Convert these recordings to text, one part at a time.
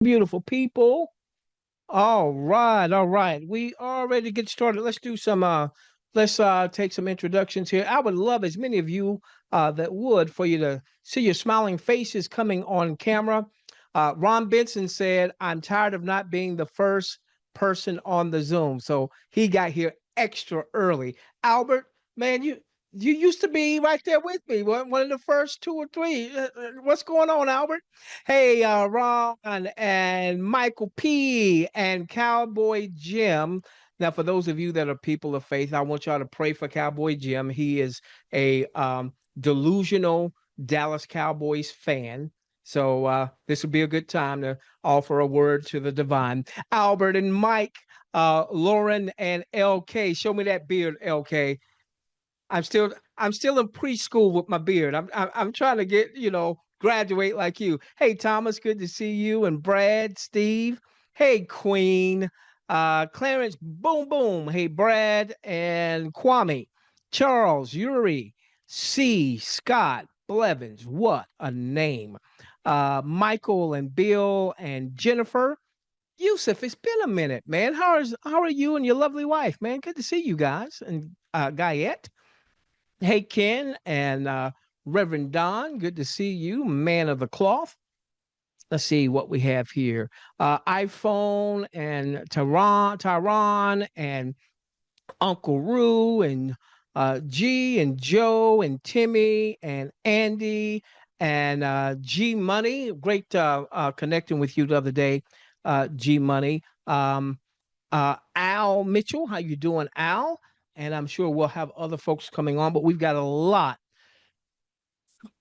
Beautiful people. All right, all right. We are ready to get started. Let's do some let's take some introductions here. I would love as many of you that would for you to see your smiling faces coming on camera. Ron Benson said, "I'm tired of not being the first person on the Zoom." So he got here extra early. Albert, man, you used to be right there with me, one of the first two or three. What's going on, Albert? Hey, Ron and Michael P. and Cowboy Jim. Now, for those of you that are people of faith, I want y'all to pray for Cowboy Jim. He is a delusional Dallas Cowboys fan. So this would be a good time to offer a word to the divine. Albert and Mike, Lauren and LK. Show me that beard, LK. I'm still in preschool with my beard. I'm trying to get, graduate like you. Hey Thomas, good to see you. And Brad, Steve. Hey Queen. Clarence, boom boom. Hey Brad and Kwame. Charles, Yuri, C, Scott, Blevins. What a name. Michael and Bill and Jennifer. Yusuf, it's been a minute, man. How are you and your lovely wife, man? Good to see you guys. And Guyette. Hey, Ken and Reverend Don, good to see you, man of the cloth. Let's see what we have here. iPhone and Tyron and Uncle Roo and G and Joe and Timmy and Andy and G Money. Great connecting with you the other day, G Money. Al Mitchell, how you doing, Al? And I'm sure we'll have other folks coming on, but we've got a lot,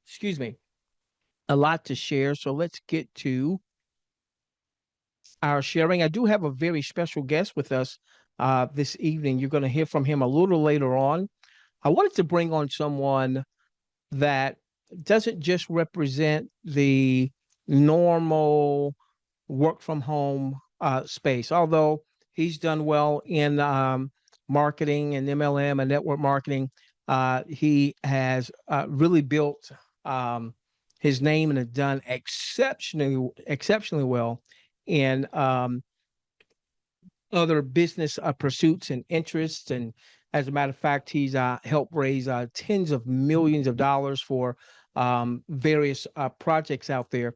excuse me, a lot to share. So let's get to our sharing. I do have a very special guest with us this evening. You're going to hear from him a little later on. I wanted to bring on someone that doesn't just represent the normal work from home space, although he's done well in marketing and MLM and network marketing. He has really built his name and has done exceptionally well in other business pursuits and interests. And as a matter of fact, he's helped raise tens of millions of dollars for various projects out there.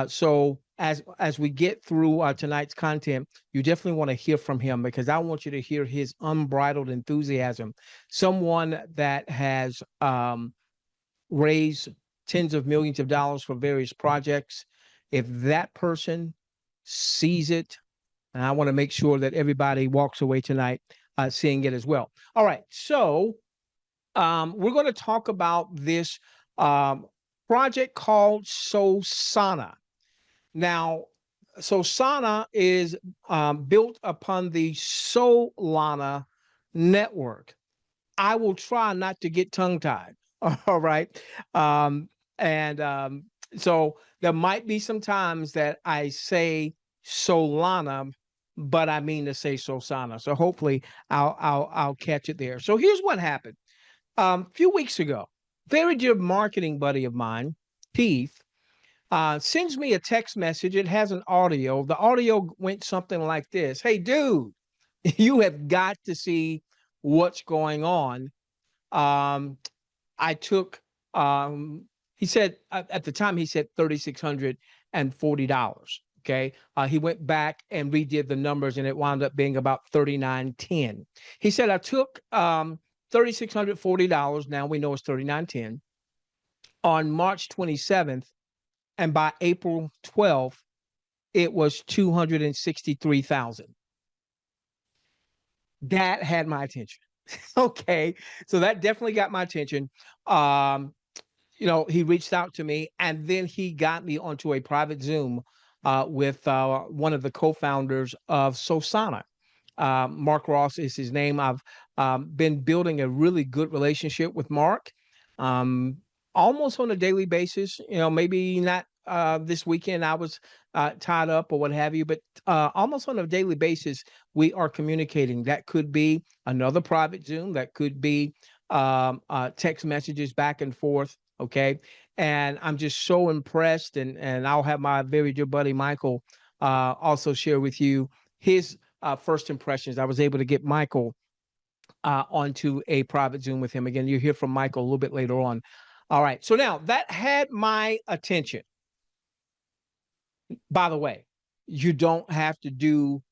So as we get through tonight's content, you definitely want to hear from him because I want you to hear his unbridled enthusiasm. Someone that has raised tens of millions of dollars for various projects. If that person sees it, and I want to make sure that everybody walks away tonight seeing it as well. All right, so we're going to talk about this project called Sosana. Now, Sosana is built upon the Solana network. I will try not to get tongue tied. All right. And so there might be some times that I say Solana, but I mean to say Sosana. So hopefully I'll catch it there. So here's what happened. A few weeks ago, very dear marketing buddy of mine, Keith, sends me a text message. It has an audio. The audio went something like this. Hey, dude, you have got to see what's going on. I took, he said, at the time, he said $3,640. Okay. He went back and redid the numbers and it wound up being about $3,910. He said, I took $3,640. Now we know it's $3,910 on March 27th. And by April 12th, it was 263,000. That had my attention. Okay. So that definitely got my attention. He reached out to me and then he got me onto a private Zoom with one of the co-founders of Sosana. Mark Ross is his name. I've been building a really good relationship with Mark almost on a daily basis. Maybe not this weekend. I was tied up or what have you, but almost on a daily basis, we are communicating. That could be another private Zoom. That could be text messages back and forth. Okay. And I'm just so impressed. And I'll have my very dear buddy, Michael, also share with you his first impressions. I was able to get Michael onto a private Zoom with him. Again, you'll hear from Michael a little bit later on. All right. So now that had my attention. By the way, you don't have to do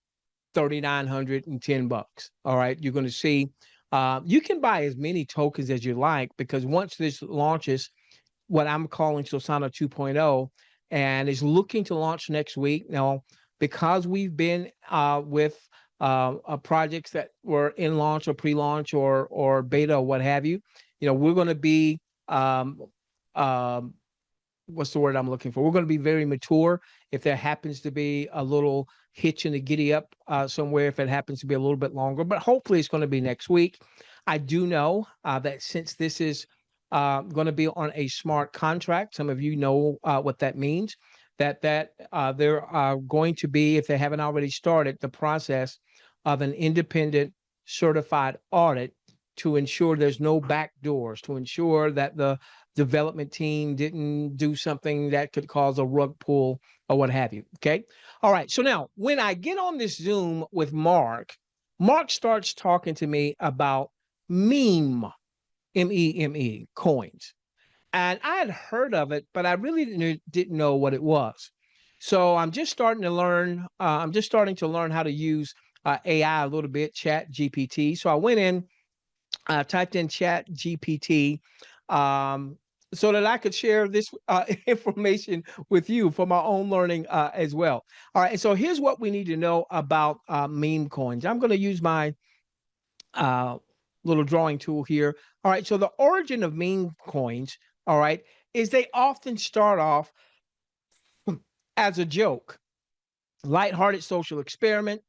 $3,910. All right. You're going to see you can buy as many tokens as you like, because once this launches, what I'm calling Sosana 2.0, and is looking to launch next week. Now, because we've been with projects that were in launch or pre-launch or beta or what have you, we're going to be um, um, what's the word I'm looking for? We're going to be very mature. If there happens to be a little hitch in the giddy up somewhere, if it happens to be a little bit longer, but hopefully it's going to be next week. I do know that since this is going to be on a smart contract, some of you know what that means. That there are going to be, if they haven't already started, the process of an independent certified audit to ensure there's no back doors, to ensure that the development team didn't do something that could cause a rug pull or what have you. Okay. All right. So now when I get on this Zoom with Mark, Mark starts talking to me about meme, M-E-M-E, coins. And I had heard of it, but I really didn't know what it was. So I'm just starting to learn. I'm just starting to learn how to use AI a little bit, Chat GPT. So I went in, typed in Chat GPT, um, so that I could share this information with you for my own learning as well. All right. And so here's what we need to know about meme coins. I'm going to use my uh, little drawing tool here. All right. So the origin of meme coins, all right, is they often start off as a joke, lighthearted social experiment.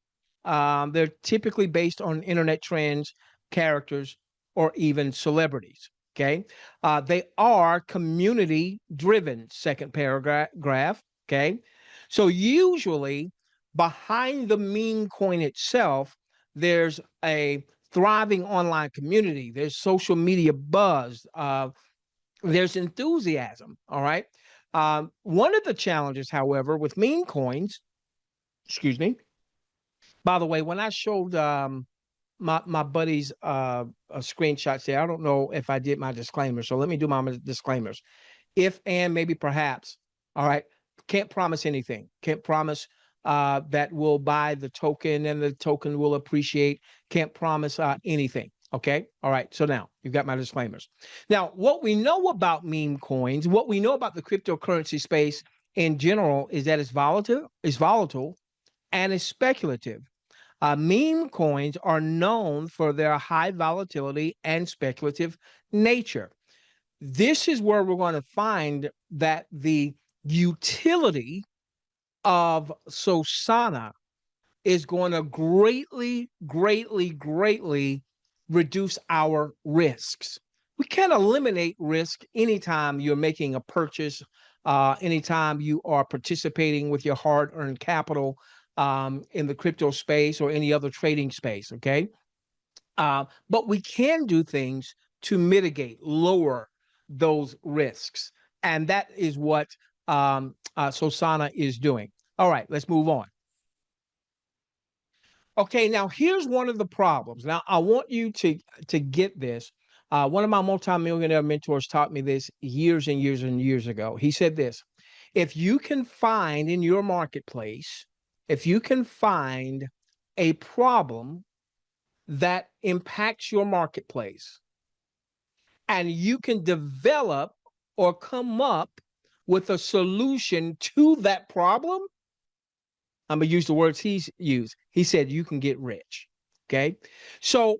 They're typically based on internet trends, characters, or even celebrities. Okay. They are community driven, second paragraph. Okay. So usually behind the meme coin itself, there's a thriving online community. There's social media buzz. There's enthusiasm. All right. One of the challenges, however, with meme coins, excuse me, by the way, when I showed my buddies screenshots there, I don't know if I did my disclaimer. So let me do my disclaimers. If and maybe perhaps, all right, can't promise anything. Can't promise that we'll buy the token and the token will appreciate. Can't promise anything. Okay. All right. So now you've got my disclaimers. Now, what we know about meme coins, what we know about the cryptocurrency space in general is that it's volatile, and it's speculative. Meme coins are known for their high volatility and speculative nature. This is where we're going to find that the utility of Sosana is going to greatly reduce our risks. We can eliminate risk anytime you're making a purchase, anytime you are participating with your hard-earned capital in the crypto space or any other trading space. Okay. But we can do things to mitigate, lower those risks. And that is what Sosana is doing. All right, let's move on. Okay, now here's one of the problems. Now I want you to get this. One of my multimillionaire mentors taught me this years and years and years ago. He said this: if you can find in your marketplace, if you can find a problem that impacts your marketplace, and you can develop or come up with a solution to that problem, I'm going to use the words he's used. He said, you can get rich. Okay. So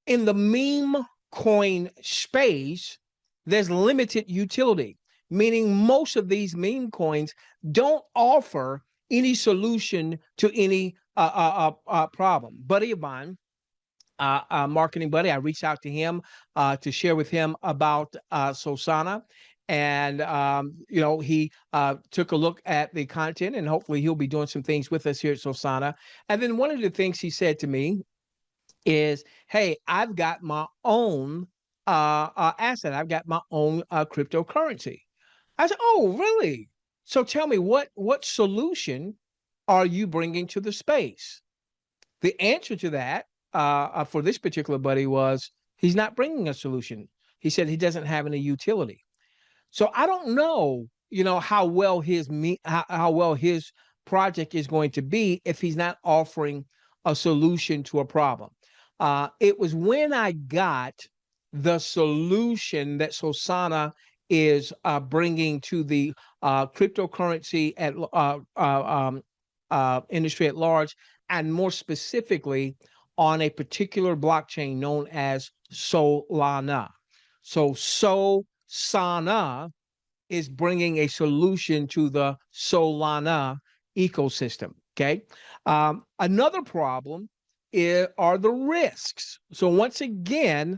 in the meme coin space, there's limited utility, meaning most of these meme coins don't offer any solution to any problem. Buddy of mine, marketing buddy, I reached out to him to share with him about Sosana. And, he took a look at the content, and hopefully he'll be doing some things with us here at Sosana. And then one of the things he said to me is, hey, I've got my own asset. I've got my own cryptocurrency. I said, oh, really? So tell me, what solution are you bringing to the space? The answer to that for this particular buddy was he's not bringing a solution. He said he doesn't have any utility. So I don't know, how well how well his project is going to be if he's not offering a solution to a problem. It was when I got the solution that Sosana is bringing to the cryptocurrency at industry at large, and more specifically on a particular blockchain known as Solana. So Sosana is bringing a solution to the Solana ecosystem. Okay. Another problem are the risks. So once again,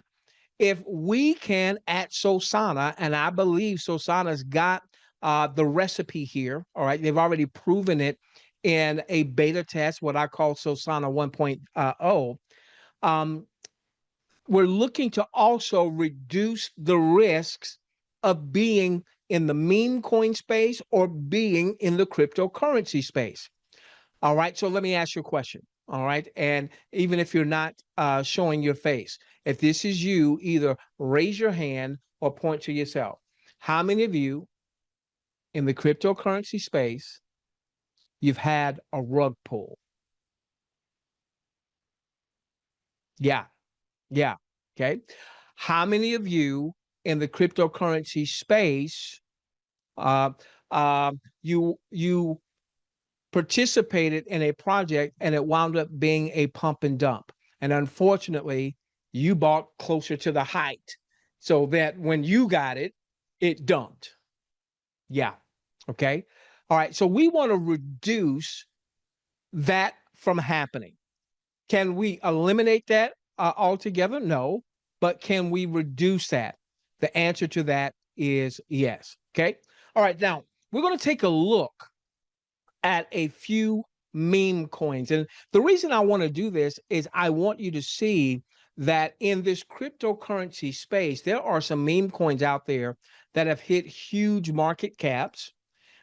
if we can at Sosana, and I believe Sosana's got the recipe here, all right, they've already proven it in a beta test, what I call Sosana 1.0. We're looking to also reduce the risks of being in the meme coin space or being in the cryptocurrency space. All right, so let me ask you a question. All right, and even if you're not showing your face, if this is you, either raise your hand or point to yourself. How many of you in the cryptocurrency space, you've had a rug pull? Yeah, yeah, okay. How many of you in the cryptocurrency space, uh, you participated in a project and it wound up being a pump and dump? And unfortunately, you bought closer to the height so that when you got it, it dumped. Yeah. Okay. All right. So we want to reduce that from happening. Can we eliminate that altogether? No. But can we reduce that? The answer to that is yes. Okay. All right. Now we're going to take a look at a few meme coins. And the reason I want to do this is I want you to see that in this cryptocurrency space, there are some meme coins out there that have hit huge market caps.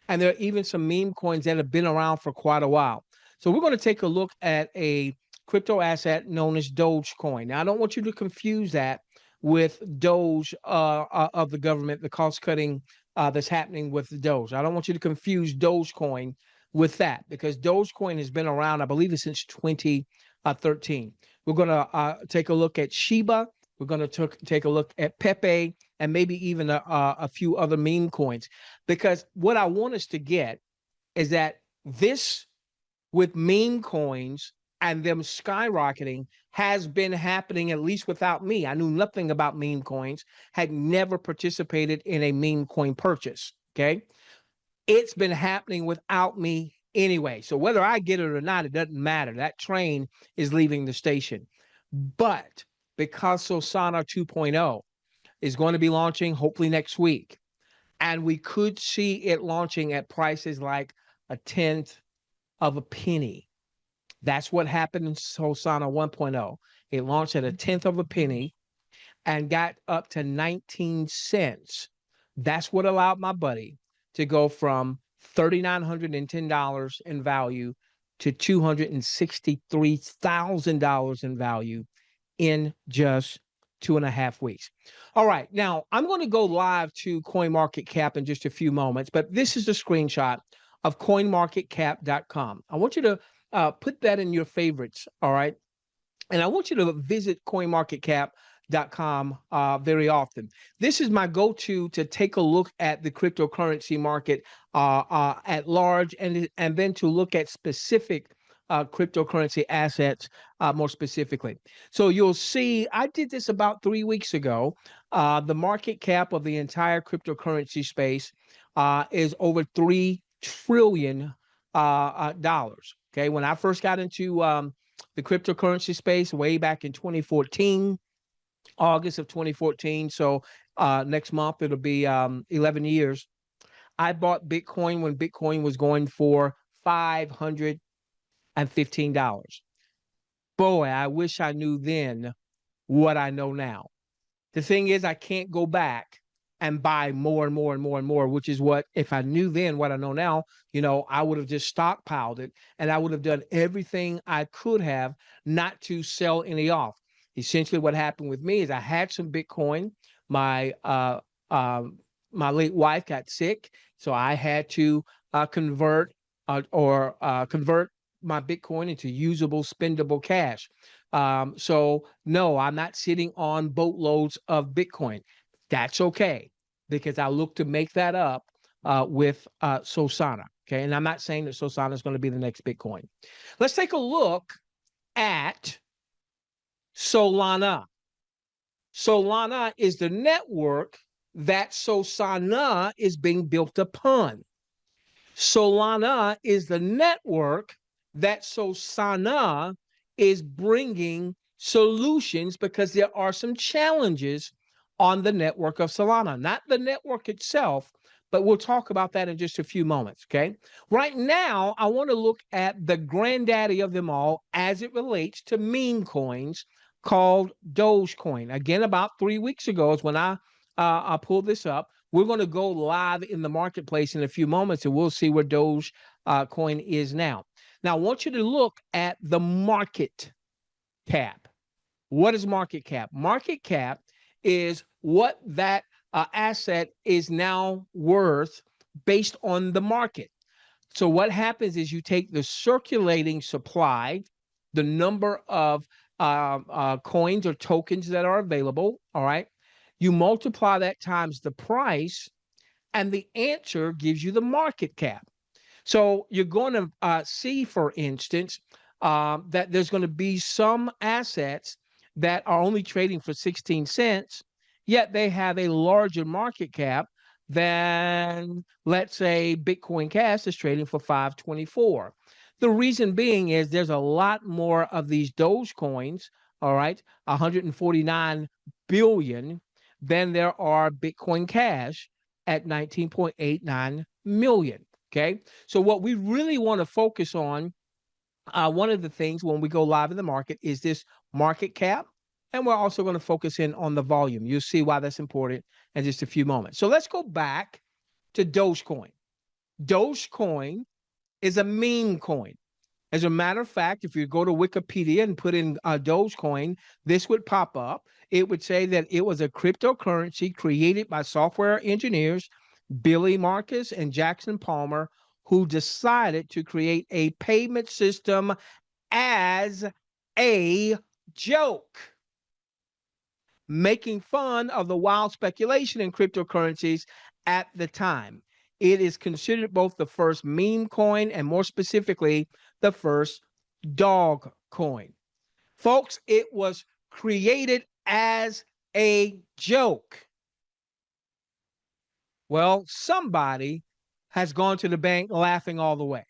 And there are even some meme coins that have been around for quite a while. So we're going to take a look at a crypto asset known as Dogecoin. Now, I don't want you to confuse that with Doge of the government, the cost cutting that's happening with the Doge. I don't want you to confuse Dogecoin with that, because Dogecoin has been around, I believe, since 2013. We're going to take a look at Shiba. We're going to take a look at Pepe and maybe even a few other meme coins, because what I want us to get is that this with meme coins and them skyrocketing has been happening, at least without me. I knew nothing about meme coins, had never participated in a meme coin purchase. Okay. It's been happening without me anyway. So whether I get it or not, it doesn't matter. That train is leaving the station. But because Sosana 2.0 is going to be launching hopefully next week, and we could see it launching at prices like a tenth of a penny. That's what happened in Sosana 1.0. It launched at a tenth of a penny and got up to 19 cents. That's what allowed my buddy to go from $3,910 in value to $263,000 in value in just 2.5 weeks. All right, now I'm going to go live to CoinMarketCap in just a few moments, but this is a screenshot of CoinMarketCap.com. I want you to put that in your favorites, all right? And I want you to visit CoinMarketCap.com very often. This is my go-to to take a look at the cryptocurrency market at large, and then to look at specific cryptocurrency assets more specifically. So you'll see I did this about 3 weeks ago. The market cap of the entire cryptocurrency space is over $3 trillion. Okay, when I first got into the cryptocurrency space way back in 2014, August of 2014. So next month it'll be 11 years. I bought Bitcoin when Bitcoin was going for $515. Boy, I wish I knew then what I know now. The thing is, I can't go back and buy more and more and more and more, which is what, if I knew then what I know now, I would have just stockpiled it and I would have done everything I could have not to sell any off. Essentially, what happened with me is I had some Bitcoin. My my late wife got sick, so I had to convert my Bitcoin into usable, spendable cash. So no, I'm not sitting on boatloads of Bitcoin. That's okay because I look to make that up with Sosana. Okay, and I'm not saying that Sosana is going to be the next Bitcoin. Let's take a look at Solana. Solana is the network that Sosana is being built upon. Solana is the network that Sosana is bringing solutions because there are some challenges on the network of Solana, not the network itself, but we'll talk about that in just a few moments. Okay. Right now, I want to look at the granddaddy of them all as it relates to meme coins called Dogecoin. Again, about 3 weeks ago is when I pulled this up. We're going to go live in the marketplace in a few moments, and we'll see where Doge coin is now. Now, I want you to look at the market cap. What is market cap? Market cap is what that asset is now worth based on the market. So what happens is you take the circulating supply, the number of coins or tokens that are available, all right? You multiply that times the price, and the answer gives you the market cap. So you're going to see, for instance, that there's going to be some assets that are only trading for 16 cents, yet they have a larger market cap than, let's say, Bitcoin Cash is trading for 524. The reason being is there's a lot more of these Doge coins, all right, 149 billion, than there are Bitcoin Cash at 19.89 million. Okay. So what we really want to focus on, one of the things when we go live in the market is this market cap. And we're also going to focus in on the volume. You'll see why that's important in just a few moments. So let's go back to Dogecoin. Dogecoin is a meme coin. As a matter of fact, if you go to Wikipedia and put in Dogecoin, this would pop up. It would say that it was a cryptocurrency created by software engineers Billy Marcus and Jackson Palmer, who decided to create a payment system as a joke, making fun of the wild speculation in cryptocurrencies at the time. It is considered both the first meme coin and, more specifically, the first dog coin. Folks, it was created as a joke. Well, somebody has gone to the bank laughing all the way.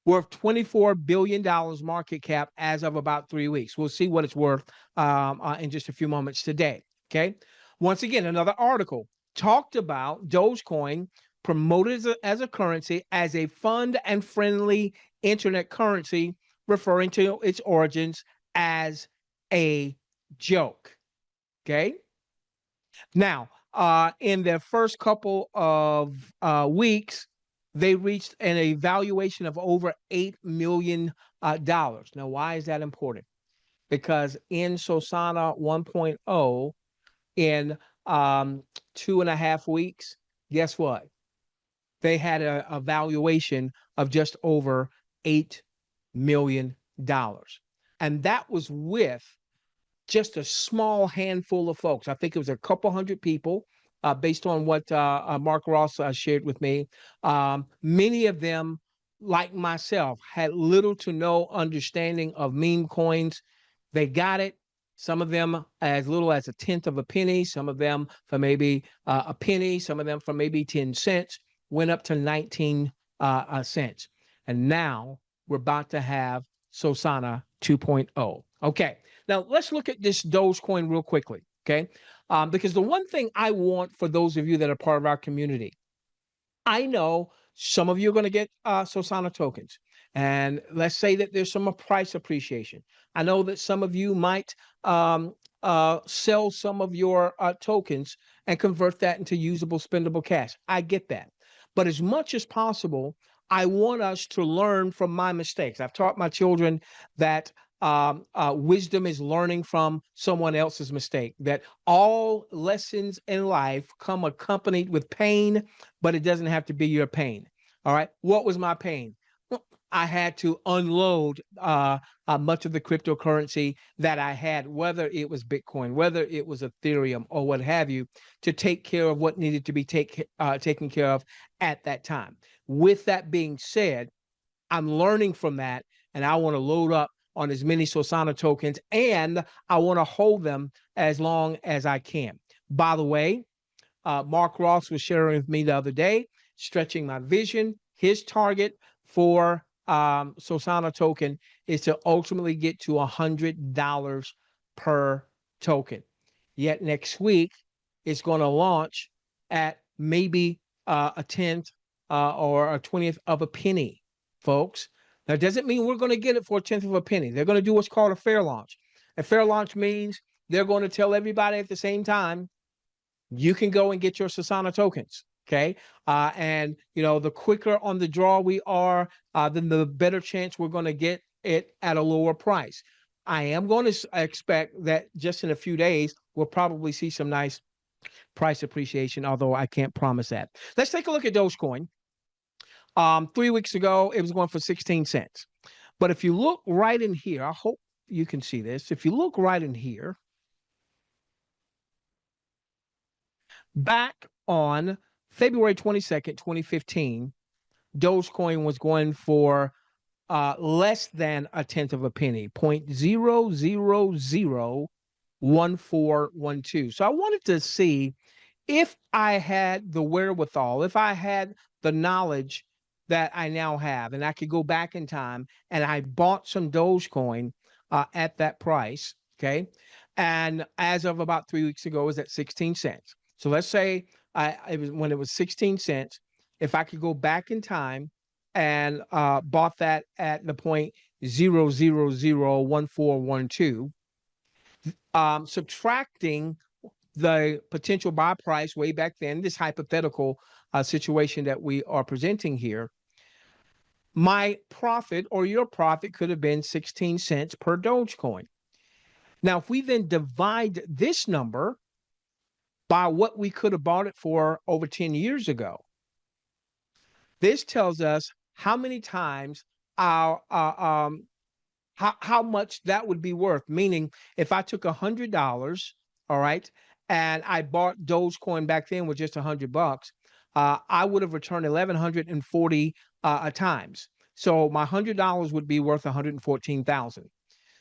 Worth $24 billion market cap as of about 3 weeks. We'll see what it's worth in just a few moments today. Okay. Once again, another article talked about Dogecoin promoted as a currency, as a fun and friendly internet currency, referring to its origins as a joke. Okay. Now, in their first couple of weeks, they reached an evaluation of over $8 million. Now, why is that important? Because in Sosana 1.0, in 2.5 weeks, guess what? They had a valuation of just over $8 million. And that was with just a small handful of folks. I think it was a couple hundred people, based on what Mark Ross shared with me. Many of them, like myself, had little to no understanding of meme coins. They got it. Some of them as little as a tenth of a penny, some of them for maybe a penny, some of them for maybe 10 cents, went up to 19 cents. And now we're about to have Sosana 2.0. Okay, now let's look at this Dogecoin real quickly, okay? Because the one thing I want for those of you that are part of our community, I know some of you are going to get Sosana tokens. And let's say that there's some price appreciation. I know that some of you might sell some of your tokens and convert that into usable, spendable cash. I get that. But as much as possible, I want us to learn from my mistakes. I've taught my children that wisdom is learning from someone else's mistake, that all lessons in life come accompanied with pain, but it doesn't have to be your pain. All right. What was my pain? I had to unload much of the cryptocurrency that I had, whether it was Bitcoin, whether it was Ethereum, or what have you, to take care of what needed to be taken care of at that time. With that being said, I'm learning from that, and I want to load up on as many Sosana tokens, and I want to hold them as long as I can. By the way, Mark Ross was sharing with me the other day, stretching my vision. His target for Sosana token is to ultimately get to $100 per token. Yet next week, it's going to launch at maybe a tenth or a 20th of a penny, folks. That doesn't mean we're going to get it for a tenth of a penny. They're going to do what's called a fair launch. A fair launch means they're going to tell everybody at the same time, you can go and get your Sosana tokens. Okay. And, the quicker on the draw we are, then the better chance we're going to get it at a lower price. I am going to expect that just in a few days, we'll probably see some nice price appreciation, although I can't promise that. Let's take a look at Dogecoin. 3 weeks ago, it was going for 16 cents. But if you look right in here, I hope you can see this. If you look right in here, back on February 22nd, 2015, Dogecoin was going for less than a tenth of a penny, 0.0001412. So I wanted to see if I had the wherewithal, if I had the knowledge that I now have, and I could go back in time and I bought some Dogecoin at that price, okay? And as of about 3 weeks ago, it was at 16 cents. So let's say when it was 16 cents, if I could go back in time and bought that at the point 0.0001412, subtracting the potential buy price way back then, this hypothetical situation that we are presenting here, my profit or your profit could have been 16 cents per Dogecoin. Now, if we then divide this number by what we could have bought it for over 10 years ago, this tells us how many times how much that would be worth. Meaning, if I took $100, all right, and I bought Dogecoin back then with just $100, I would have returned 1,140 times. So my $100 would be worth 114,000.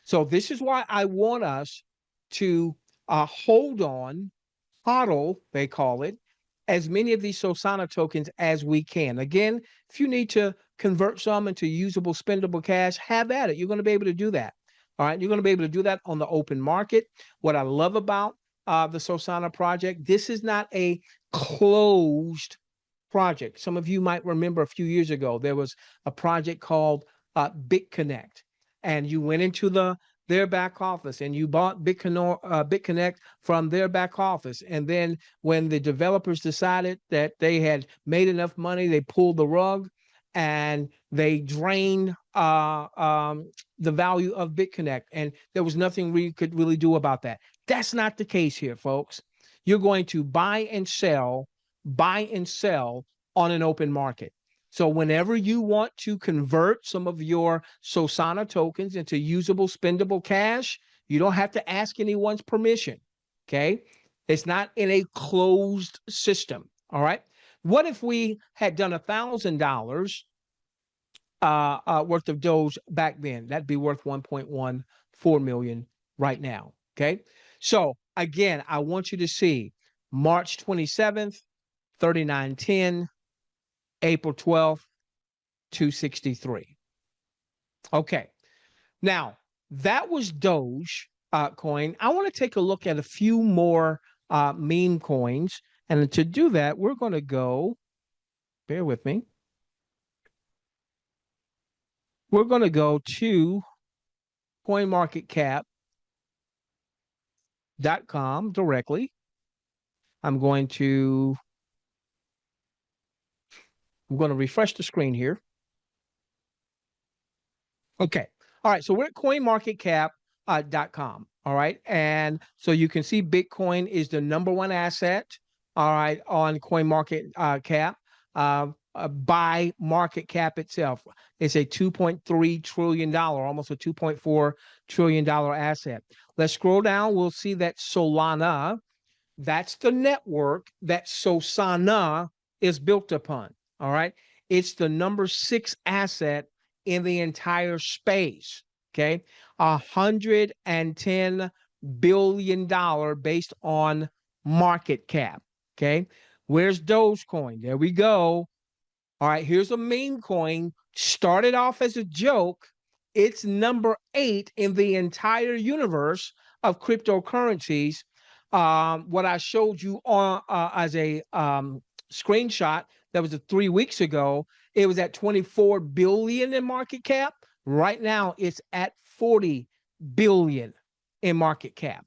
So this is why I want us to hold on, HODL, they call it, as many of these Sosana tokens as we can. Again, if you need to convert some into usable, spendable cash, have at it. You're going to be able to do that. All right. You're going to be able to do that on the open market. What I love about the Sosana project, this is not a closed project. Some of you might remember a few years ago, there was a project called BitConnect, and you went into their back office and you bought BitConnect from their back office. And then when the developers decided that they had made enough money, they pulled the rug and they drained the value of BitConnect. And there was nothing we could really do about that. That's not the case here, folks. You're going to buy and sell on an open market. So whenever you want to convert some of your Sosana tokens into usable, spendable cash, you don't have to ask anyone's permission, okay? It's not in a closed system, all right? What if we had done $1,000 worth of Doge back then? That'd be worth 1.14 million right now, okay? So again, I want you to see March 27th, 39.10, April 12th, 263. Okay. Now, that was Doge coin. I want to take a look at a few more meme coins. And to do that, we're going to go, bear with me. We're going to go to CoinMarketCap.com directly. I'm going to refresh the screen here. Okay. All right. So we're at coinmarketcap.com. All right. And so you can see Bitcoin is the number one asset. All right. On CoinMarketCap. By market cap itself, it's a $2.3 trillion, almost a $2.4 trillion asset. Let's scroll down. We'll see that Solana, that's the network that Sosana is built upon. All right. It's the number 6 asset in the entire space. Okay. $110 billion based on market cap. Okay. Where's Dogecoin? There we go. All right, here's a meme coin. Started off as a joke. It's number 8 in the entire universe of cryptocurrencies. What I showed you on as a screenshot that was 3 weeks ago, it was at 24 billion in market cap. Right now, it's at 40 billion in market cap.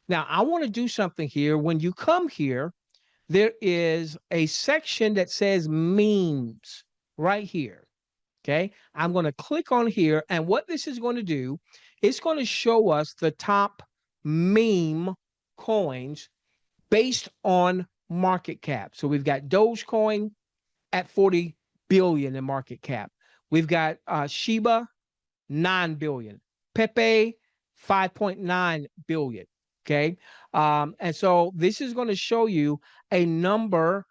Now, I want to do something here. When you come here, there is a section that says memes right here. Okay. I'm going to click on here. And what this is going to do, it's going to show us the top meme coins based on market cap. So we've got Dogecoin at 40 billion in market cap. We've got Shiba, 9 billion. Pepe, 5.9 billion. Okay. And so this is going to show you a number.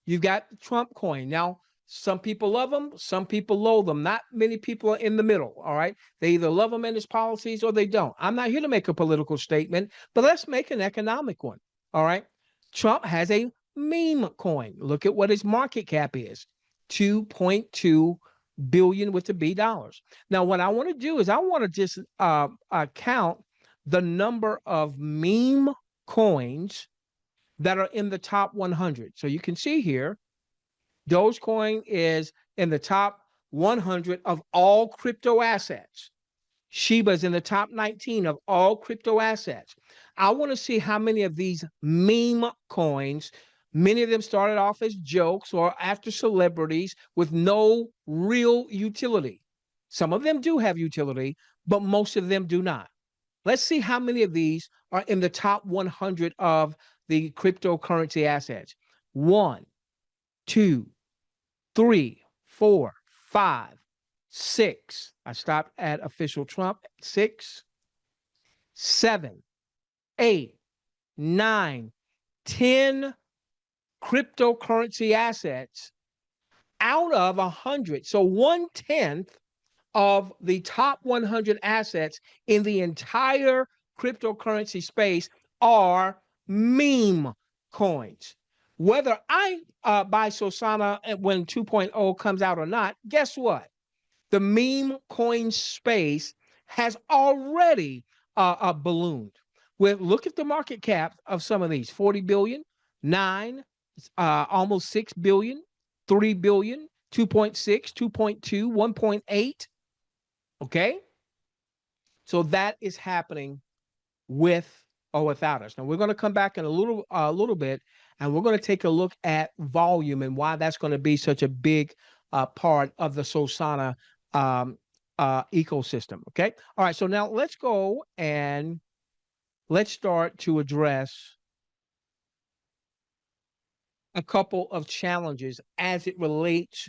You've got Trump coin. Now, some people love them, some people loathe them. Not many people are in the middle. All right. They either love him and his policies or they don't. I'm not here to make a political statement, but let's make an economic one. All right. Trump has a meme coin. Look at what his market cap is, 2.2 billion with the B dollars. Now, what I want to do is I want to just count the number of meme coins that are in the top 100. So you can see here, Dogecoin is in the top 100 of all crypto assets. Shiba is in the top 19 of all crypto assets. I want to see how many of these meme coins, many of them started off as jokes or after celebrities with no real utility. Some of them do have utility, but most of them do not. Let's see how many of these are in the top 100 of the cryptocurrency assets. 1, 2, 3, 4, 5, 6. I stopped at official Trump. 6, 7, 8, 9, 10 cryptocurrency assets out of 100. So 1/10 of the top 100 assets in the entire cryptocurrency space are meme coins. Whether I buy Sosana when 2.0 comes out or not, guess what? The meme coin space has already ballooned. Look at the market cap of some of these: 40 billion, 9, almost 6 billion, 3 billion, 2.6, 2.2, 1.8. Okay. So that is happening with or without us. Now we're going to come back in a little bit, and we're going to take a look at volume and why that's going to be such a big part of the Sosana ecosystem. Okay. All right. So now let's go and let's start to address a couple of challenges as it relates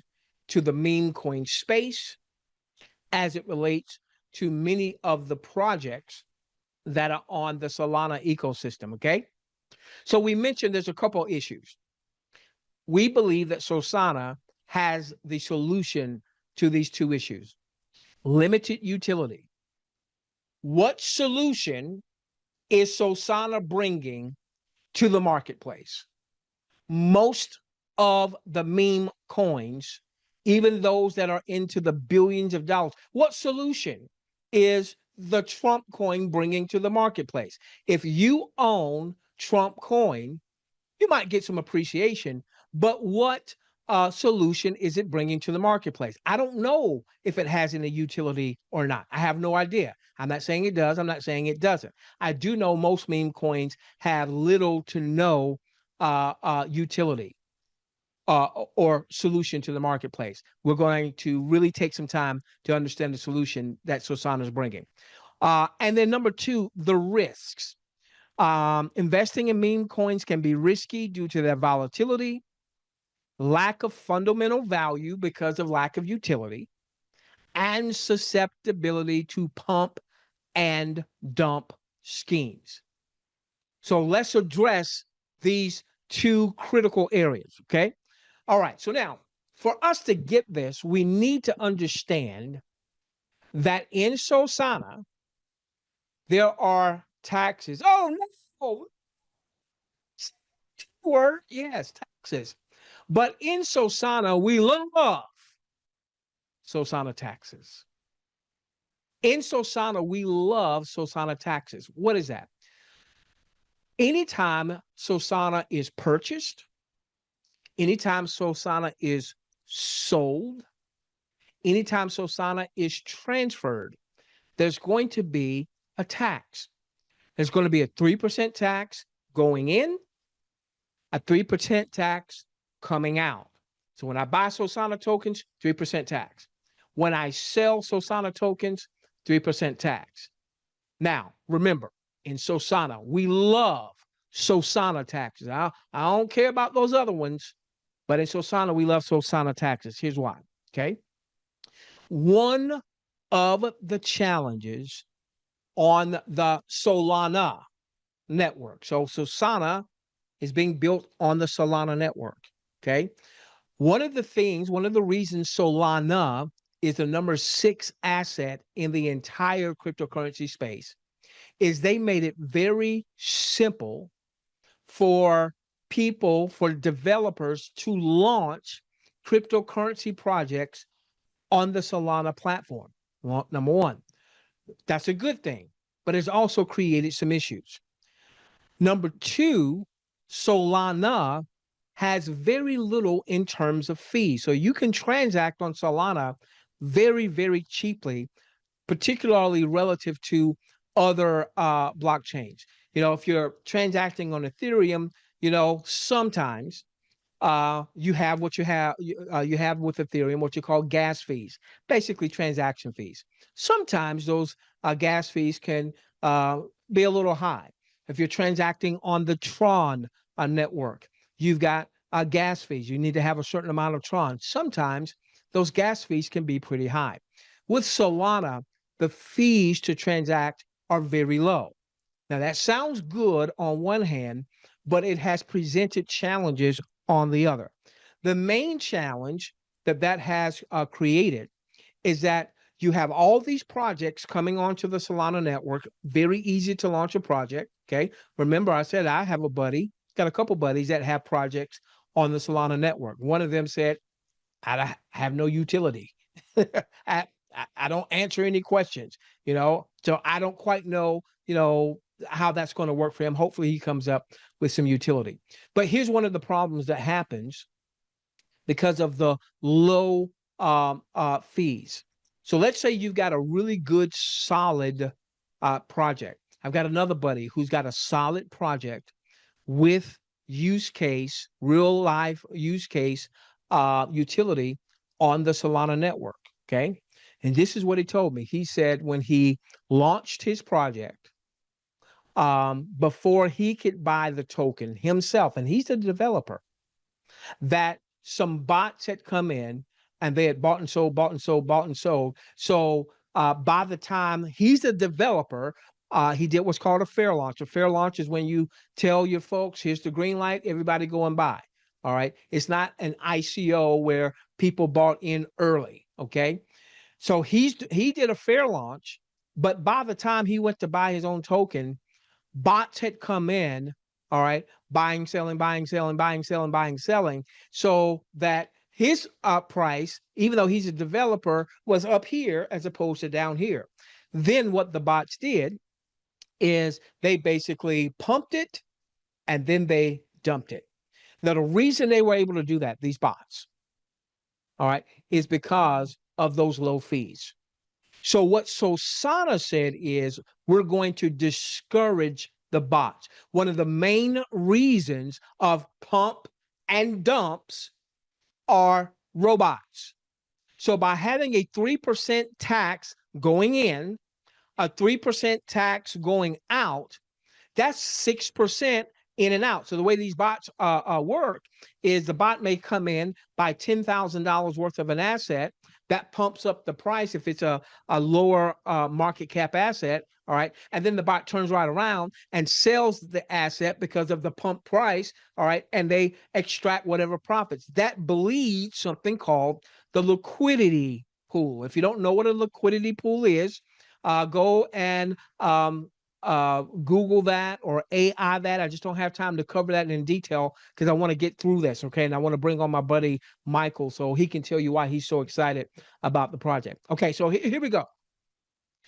to the meme coin space, as it relates to many of the projects that are on the Solana ecosystem. Okay. So we mentioned there's a couple issues. We believe that Sosana has the solution to these two issues. Limited utility. What solution is Sosana bringing to the marketplace? Most of the meme coins, even those that are into the billions of dollars, what solution is the Trump coin bringing to the marketplace? If you own Trump coin, you might get some appreciation, but what solution is it bringing to the marketplace? I don't know if it has any utility or not. I have no idea. I'm not saying it does. I'm not saying it doesn't. I do know most meme coins have little to no utility or solution to the marketplace. We're going to really take some time to understand the solution that Sosana is bringing. And then number two, the risks. Investing in meme coins can be risky due to their volatility, lack of fundamental value because of lack of utility, and susceptibility to pump and dump schemes. So let's address these two critical areas, okay? All right, so now for us to get this, we need to understand that in Sosana, there are taxes. Oh, no. Word, yes, taxes. But in Sosana, we love Sosana taxes. In Sosana, we love Sosana taxes. What is that? Anytime Sosana is purchased, anytime Sosana is sold, anytime Sosana is transferred, there's going to be a tax. There's going to be a 3% tax going in, a 3% tax coming out. So when I buy Sosana tokens, 3% tax. When I sell Sosana tokens, 3% tax. Now, remember, in Sosana, we love Sosana taxes. I don't care about those other ones, but in Sosana, we love Sosana taxes. Here's why, okay? One of the challenges on the Solana network. So Sosana is being built on the Solana network, okay? One of the reasons Solana is the number 6 asset in the entire cryptocurrency space is they made it very simple for people, for developers to launch cryptocurrency projects on the Solana platform. Well, number one, that's a good thing, but it's also created some issues. Number two, Solana has very little in terms of fees. So you can transact on Solana very, very cheaply, particularly relative to other blockchains. You know, if you're transacting on Ethereum, you know, sometimes you have what you have with Ethereum, what you call gas fees, basically transaction fees. Sometimes those gas fees can be a little high. If you're transacting on the Tron network, you've got gas fees. You need to have a certain amount of Tron. Sometimes those gas fees can be pretty high. With Solana, the fees to transact are very low. Now, that sounds good on one hand, but it has presented challenges on the other. The main challenge that has created is that you have all these projects coming onto the Solana network, very easy to launch a project, okay? Remember, I said I have a buddy, got a couple buddies that have projects on the Solana network. One of them said, I have no utility. I don't answer any questions, you know, so I don't quite know, you know, how that's going to work for him. Hopefully he comes up with some utility. But here's one of the problems that happens because of the low fees. So let's say you've got a really good, solid project. I've got another buddy who's got a solid project with use case, real life use case utility on the Solana network, okay? And this is what he told me. He said when he launched his project, before he could buy the token himself, and he's a developer, that some bots had come in and they had bought and sold, bought and sold, bought and sold. So by the time he's a developer, he did what's called a fair launch. A fair launch is when you tell your folks, here's the green light, everybody go and buy. All right. It's not an ICO where people bought in early. Okay. So he did a fair launch, but by the time he went to buy his own token, bots had come in, all right, buying, selling, buying, selling, buying, selling, buying, selling, so that his price, even though he's a developer, was up here as opposed to down here. Then what the bots did is they basically pumped it and then they dumped it. Now, the reason they were able to do that, these bots, all right, is because of those low fees. So what Sosana said is we're going to discourage the bots. One of the main reasons of pump and dumps are robots. So by having a 3% tax going in, a 3% tax going out, that's 6% in and out. So the way these bots work is the bot may come in, buy $10,000 worth of an asset. That pumps up the price if it's a lower market cap asset. All right. And then the bot turns right around and sells the asset because of the pump price. All right. And they extract whatever profits. That bleeds something called the liquidity pool. If you don't know what a liquidity pool is, go and Google that or AI that. I just don't have time to cover that in detail because I want to get through this, okay? And I want to bring on my buddy Michael so he can tell you why he's so excited about the project. Okay, so here we go.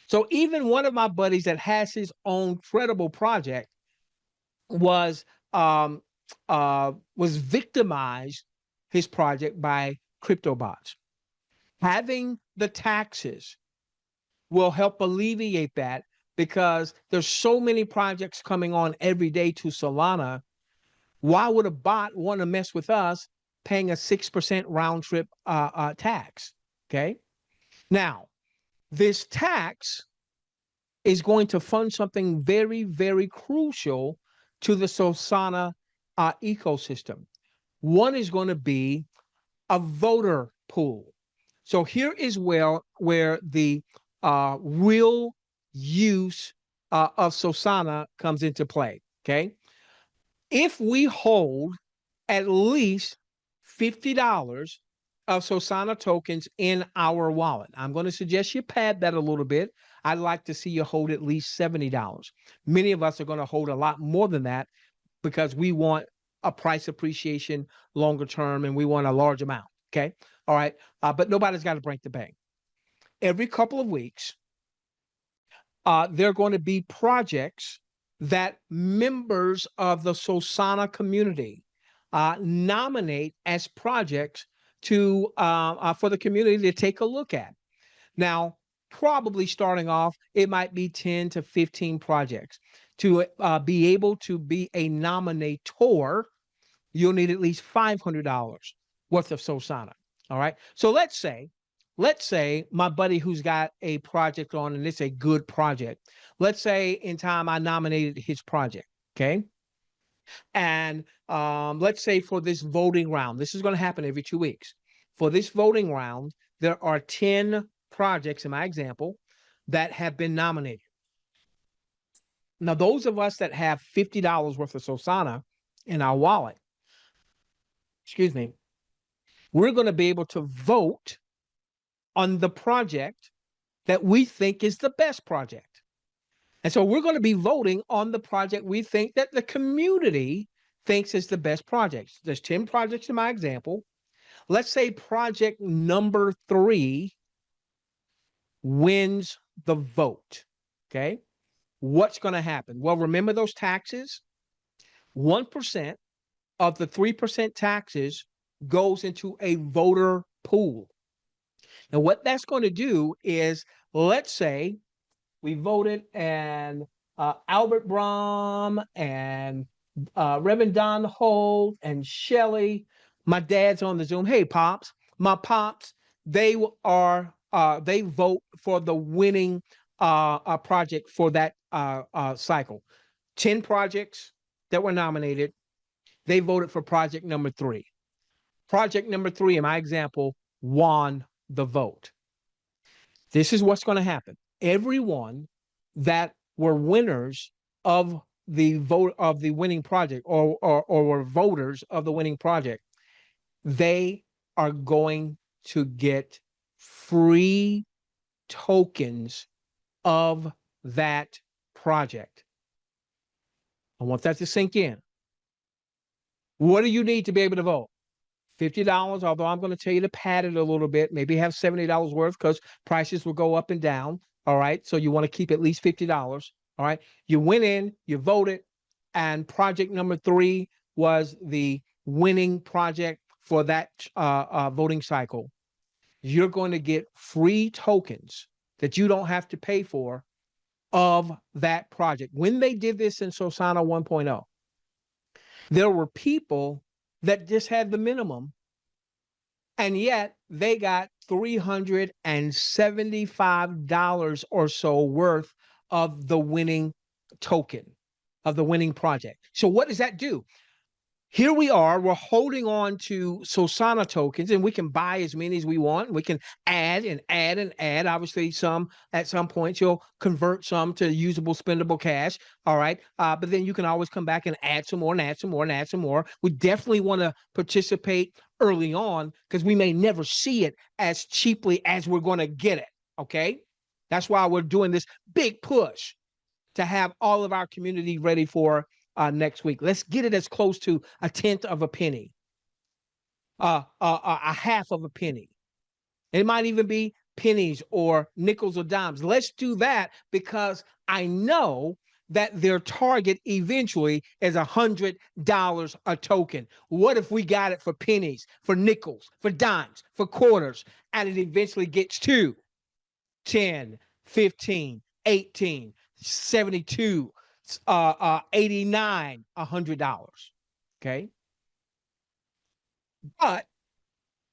So even one of my buddies that has his own credible project was victimized his project by crypto bots. Having the taxes will help alleviate that because there's so many projects coming on every day to Solana. Why would a bot want to mess with us paying a 6% round trip tax? Okay. Now, this tax is going to fund something very, very crucial to the Sosana ecosystem. One is going to be a voter pool. So here is where the real use of Sosana comes into play, okay? If we hold at least $50 of Sosana tokens in our wallet, I'm going to suggest you pad that a little bit. I'd like to see you hold at least $70. Many of us are going to hold a lot more than that because we want a price appreciation longer term and we want a large amount, okay? All right, but nobody's got to break the bank. Every couple of weeks, there are going to be projects that members of the Sosana community nominate as projects to for the community to take a look at. Now, probably starting off, it might be 10 to 15 projects. To be able to be a nominator, you'll need at least $500 worth of Sosana. All right. So let's say my buddy who's got a project on and it's a good project. Let's say in time I nominated his project. Okay. And let's say for this voting round, this is going to happen every 2 weeks. For this voting round, there are 10 projects in my example that have been nominated. Now, those of us that have $50 worth of Sosana in our wallet, excuse me, we're going to be able to vote on the project that we think is the best project. And so we're going to be voting on the project we think that the community thinks is the best project. There's 10 projects in my example. Let's say project number 3 wins the vote. Okay. What's going to happen? Well, remember those taxes? 1% of the 3% taxes goes into a voter pool. And what that's going to do is, let's say we voted and Albert Brom and Reverend Don Holt and Shelley, my dad's on the Zoom. Hey, Pops, my Pops, they vote for the winning project for that cycle. 10 projects that were nominated, they voted for project number 3. Project number 3, in my example, won the vote. This is what's going to happen. Everyone that were winners of the vote of the winning project or were voters of the winning project, they are going to get free tokens of that project. I want that to sink in. What do you need to be able to vote? $50, although I'm going to tell you to pad it a little bit, maybe have $70 worth because prices will go up and down. All right. So you want to keep at least $50. All right. You went in, you voted, and project number 3 was the winning project for that voting cycle. You're going to get free tokens that you don't have to pay for of that project. When they did this in Sosana 1.0, there were people that just had the minimum, and yet they got $375 or so worth of the winning token, of the winning project. So what does that do? Here we are, we're holding on to Sosana tokens, and we can buy as many as we want. We can add and add and add. Obviously, some at some point you'll convert some to usable, spendable cash. All right. But then you can always come back and add some more and add some more and add some more. We definitely want to participate early on because we may never see it as cheaply as we're going to get it. Okay. That's why we're doing this big push to have all of our community ready for next week. Let's get it as close to a tenth of a penny, a half of a penny. It might even be pennies or nickels or dimes. Let's do that because I know that their target eventually is $100 a token. What if we got it for pennies, for nickels, for dimes, for quarters, and it eventually gets to 10, 15, 18, 72, 89, $100. Okay. But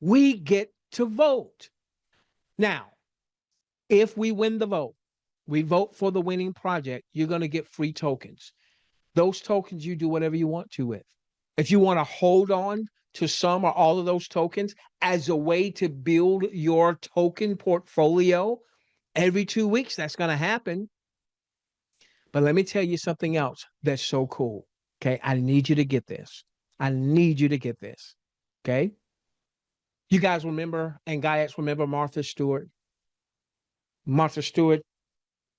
we get to vote. Now, if we win the vote, we vote for the winning project, you're going to get free tokens. Those tokens you do whatever you want to with. If you want to hold on to some or all of those tokens as a way to build your token portfolio every 2 weeks, that's going to happen. But let me tell you something else that's so cool. Okay. I need you to get this. I need you to get this. Okay. You guys remember, and Gaiacs remember Martha Stewart? Martha Stewart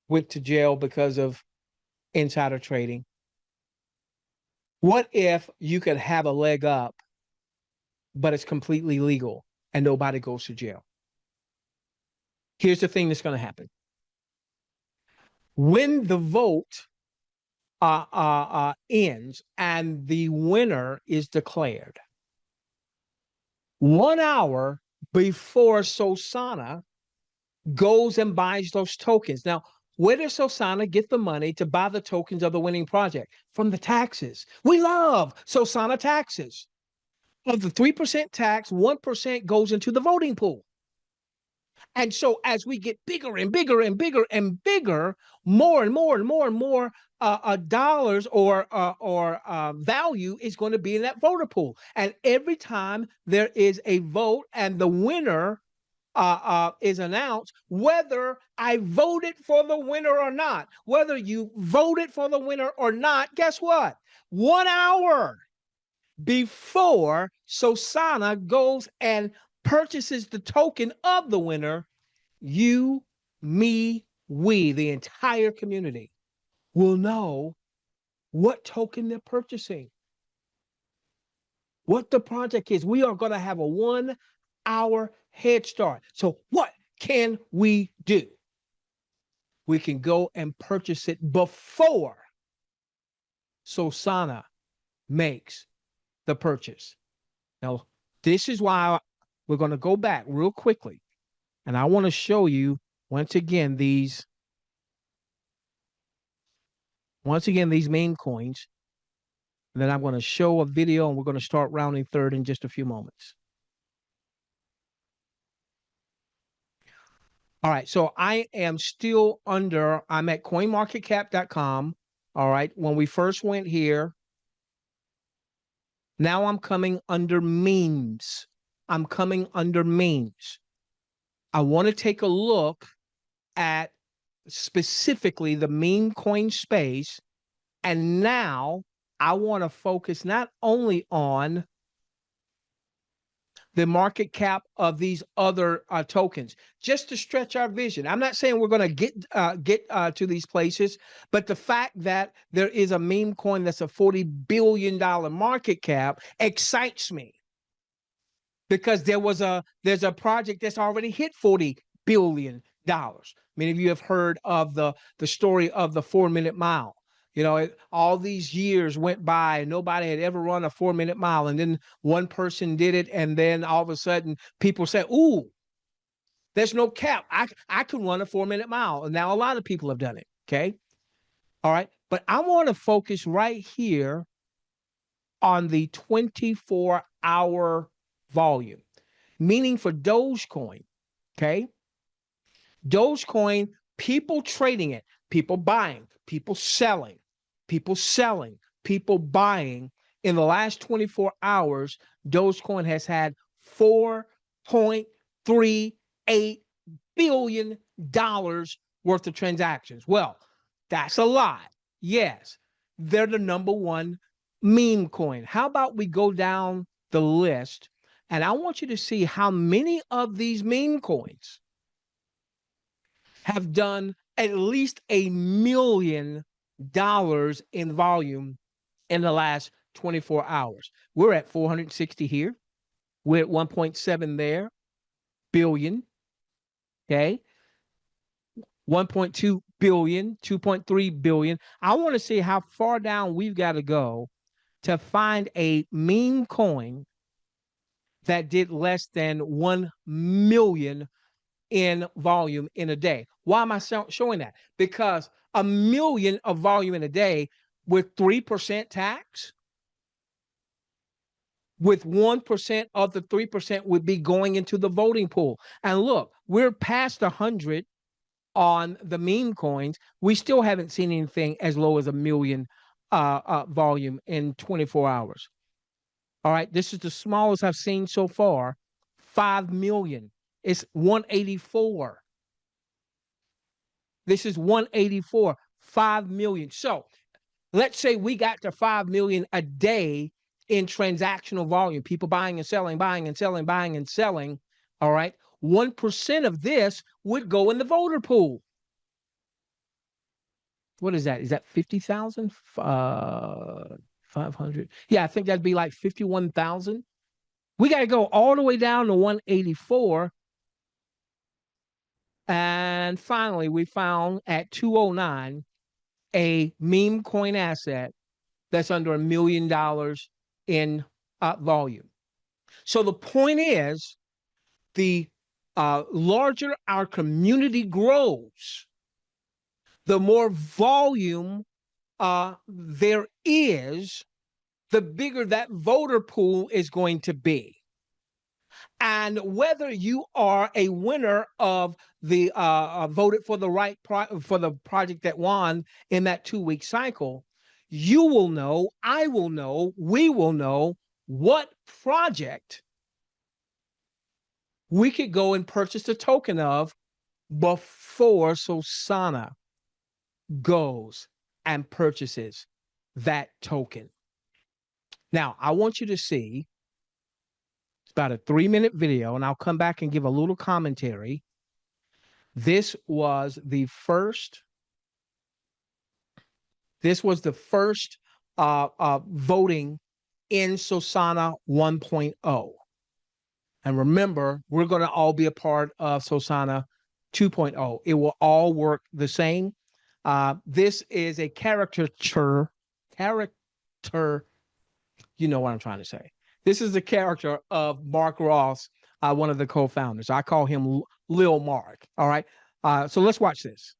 went to jail because of insider trading. What if you could have a leg up, but it's completely legal and nobody goes to jail? Here's the thing that's going to happen. When the vote ends and the winner is declared, 1 hour before Sosana goes and buys those tokens. Now, where does Sosana get the money to buy the tokens of the winning project? From the taxes. We love Sosana taxes. Of the 3% tax, 1% goes into the voting pool. And so as we get bigger and bigger and bigger and bigger, more and more and more and more dollars or value is going to be in that voter pool. And every time there is a vote and the winner is announced, whether I voted for the winner or not, whether you voted for the winner or not, guess what? 1 hour before Sosana goes and purchases the token of the winner, you, me, we, the entire community will know what token they're purchasing, what the project is. We are going to have a 1 hour head start. So what can we do? We can go and purchase it before Sosana makes the purchase. Now, this is why we're going to go back real quickly. And I want to show you once again these meme coins. And then I'm going to show a video and we're going to start rounding third in just a few moments. All right, so I am still under, I'm at coinmarketcap.com. All right, when we first went here, now I'm coming under memes. I'm coming under memes. I want to take a look at specifically the meme coin space. And now I want to focus not only on the market cap of these other tokens, just to stretch our vision. I'm not saying we're going to get to these places, but the fact that there is a meme coin that's a $40 billion market cap excites me, because there's a project that's already hit $40 billion. Many of you have heard of the story of the 4-minute mile. You know, all these years went by and nobody had ever run a 4-minute mile. And then one person did it. And then all of a sudden people said, ooh, there's no cap. I can run a 4-minute mile. And now a lot of people have done it. Okay. All right. But I want to focus right here on the 24-hour volume, meaning for Dogecoin. Okay. Dogecoin, people trading it, people buying, people selling, people selling, people buying. In the last 24 hours, Dogecoin has had $4.38 billion worth of transactions. Well, that's a lot. Yes, they're the number one meme coin. How about we go down the list and I want you to see how many of these meme coins have done at least $1 million in volume in the last 24 hours. We're at 460 here. We're at 1.7 there billion. Okay. 1.2 billion, 2.3 billion. I want to see how far down we've got to go to find a meme coin that did less than 1 million in volume in a day. Why am I showing that? Because 1 million of volume in a day with 3% tax, with 1% of the 3% would be going into the voting pool. And look, we're past 100 on the meme coins. We still haven't seen anything as low as 1 million volume in 24 hours. All right, this is the smallest I've seen so far, 5 million. It's 184. This is 184, 5 million. So let's say we got to 5 million a day in transactional volume, people buying and selling, buying and selling, buying and selling. All right. 1% of this would go in the voter pool. What is that? Is that 50,000? 500. Yeah, I think that'd be like 51,000. We got to go all the way down to 184. And finally, we found at 209 a meme coin asset that's under $1 million in volume. So the point is, the larger our community grows, the more volume there is, the bigger that voter pool is going to be. And whether you are a winner of the voted for the right for the project that won in that 2-week cycle, you will know, I will know, we will know what project we could go and purchase a token of before Sosana goes and purchases that token. Now, I want you to see, it's about a 3-minute video, and I'll come back and give a little commentary. This was the first voting in Sosana 1.0. And remember, we're going to all be a part of Sosana 2.0. It will all work the same. This is a caricature. You know what I'm trying to say. This is the character of Mark Ross, one of the co-founders. I call him Lil Mark. All right. So let's watch this.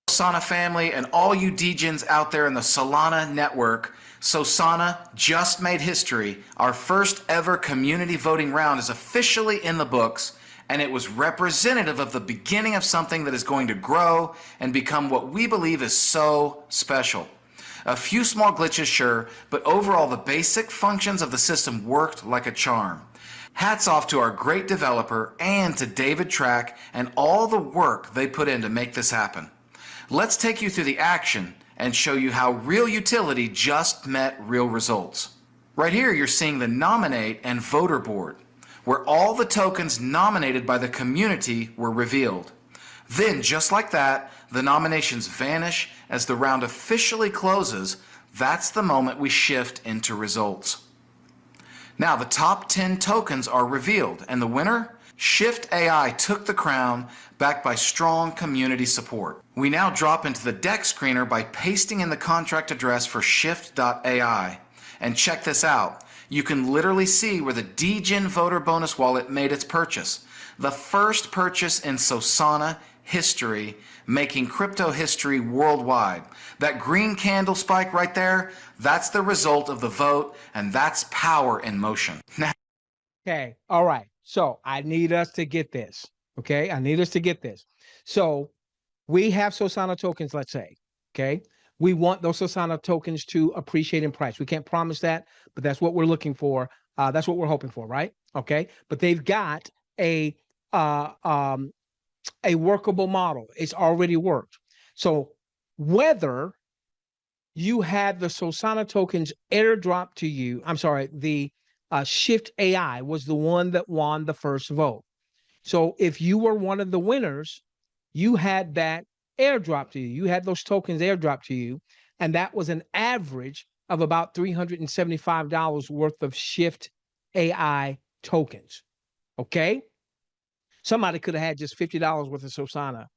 Sosana family and all you degens out there in the Solana network, Sosana just made history. Our first ever community voting round is officially in the books, and it was representative of the beginning of something that is going to grow and become what we believe is so special. A few small glitches, sure, but overall the basic functions of the system worked like a charm. Hats off to our great developer and to David Track and all the work they put in to make this happen. Let's take you through the action and show you how real utility just met real results. Right here you're seeing the nominate and voter board, where all the tokens nominated by the community were revealed. Then, just like that, the nominations vanish as the round officially closes. That's the moment we shift into results. Now the top 10 tokens are revealed, and the winner? Shift AI took the crown, backed by strong community support. We now drop into the deck screener by pasting in the contract address for shift.ai. And check this out. You can literally see where the Degen voter bonus wallet made its purchase. The first purchase in Sosana history, making crypto history worldwide. That green candle spike right there, that's the result of the vote, and that's power in motion. Now, Okay. All right. So I need us to get this. Okay. I need us to get this. So we have Sosana tokens, let's say. Okay. We want those Sosana tokens to appreciate in price. We can't promise that, but that's what we're looking for. That's what we're hoping for, right? Okay. But they've got uh, um, a workable model. It's already worked. So whether you had the Sosana tokens airdrop to you, I'm sorry, the Shift AI was the one that won the first vote. So if you were one of the winners, you had that airdrop to you. You had those tokens airdrop to you, and that was an average of about $375 worth of Shift AI tokens. Okay? Somebody could have had just $50 worth of Sosana,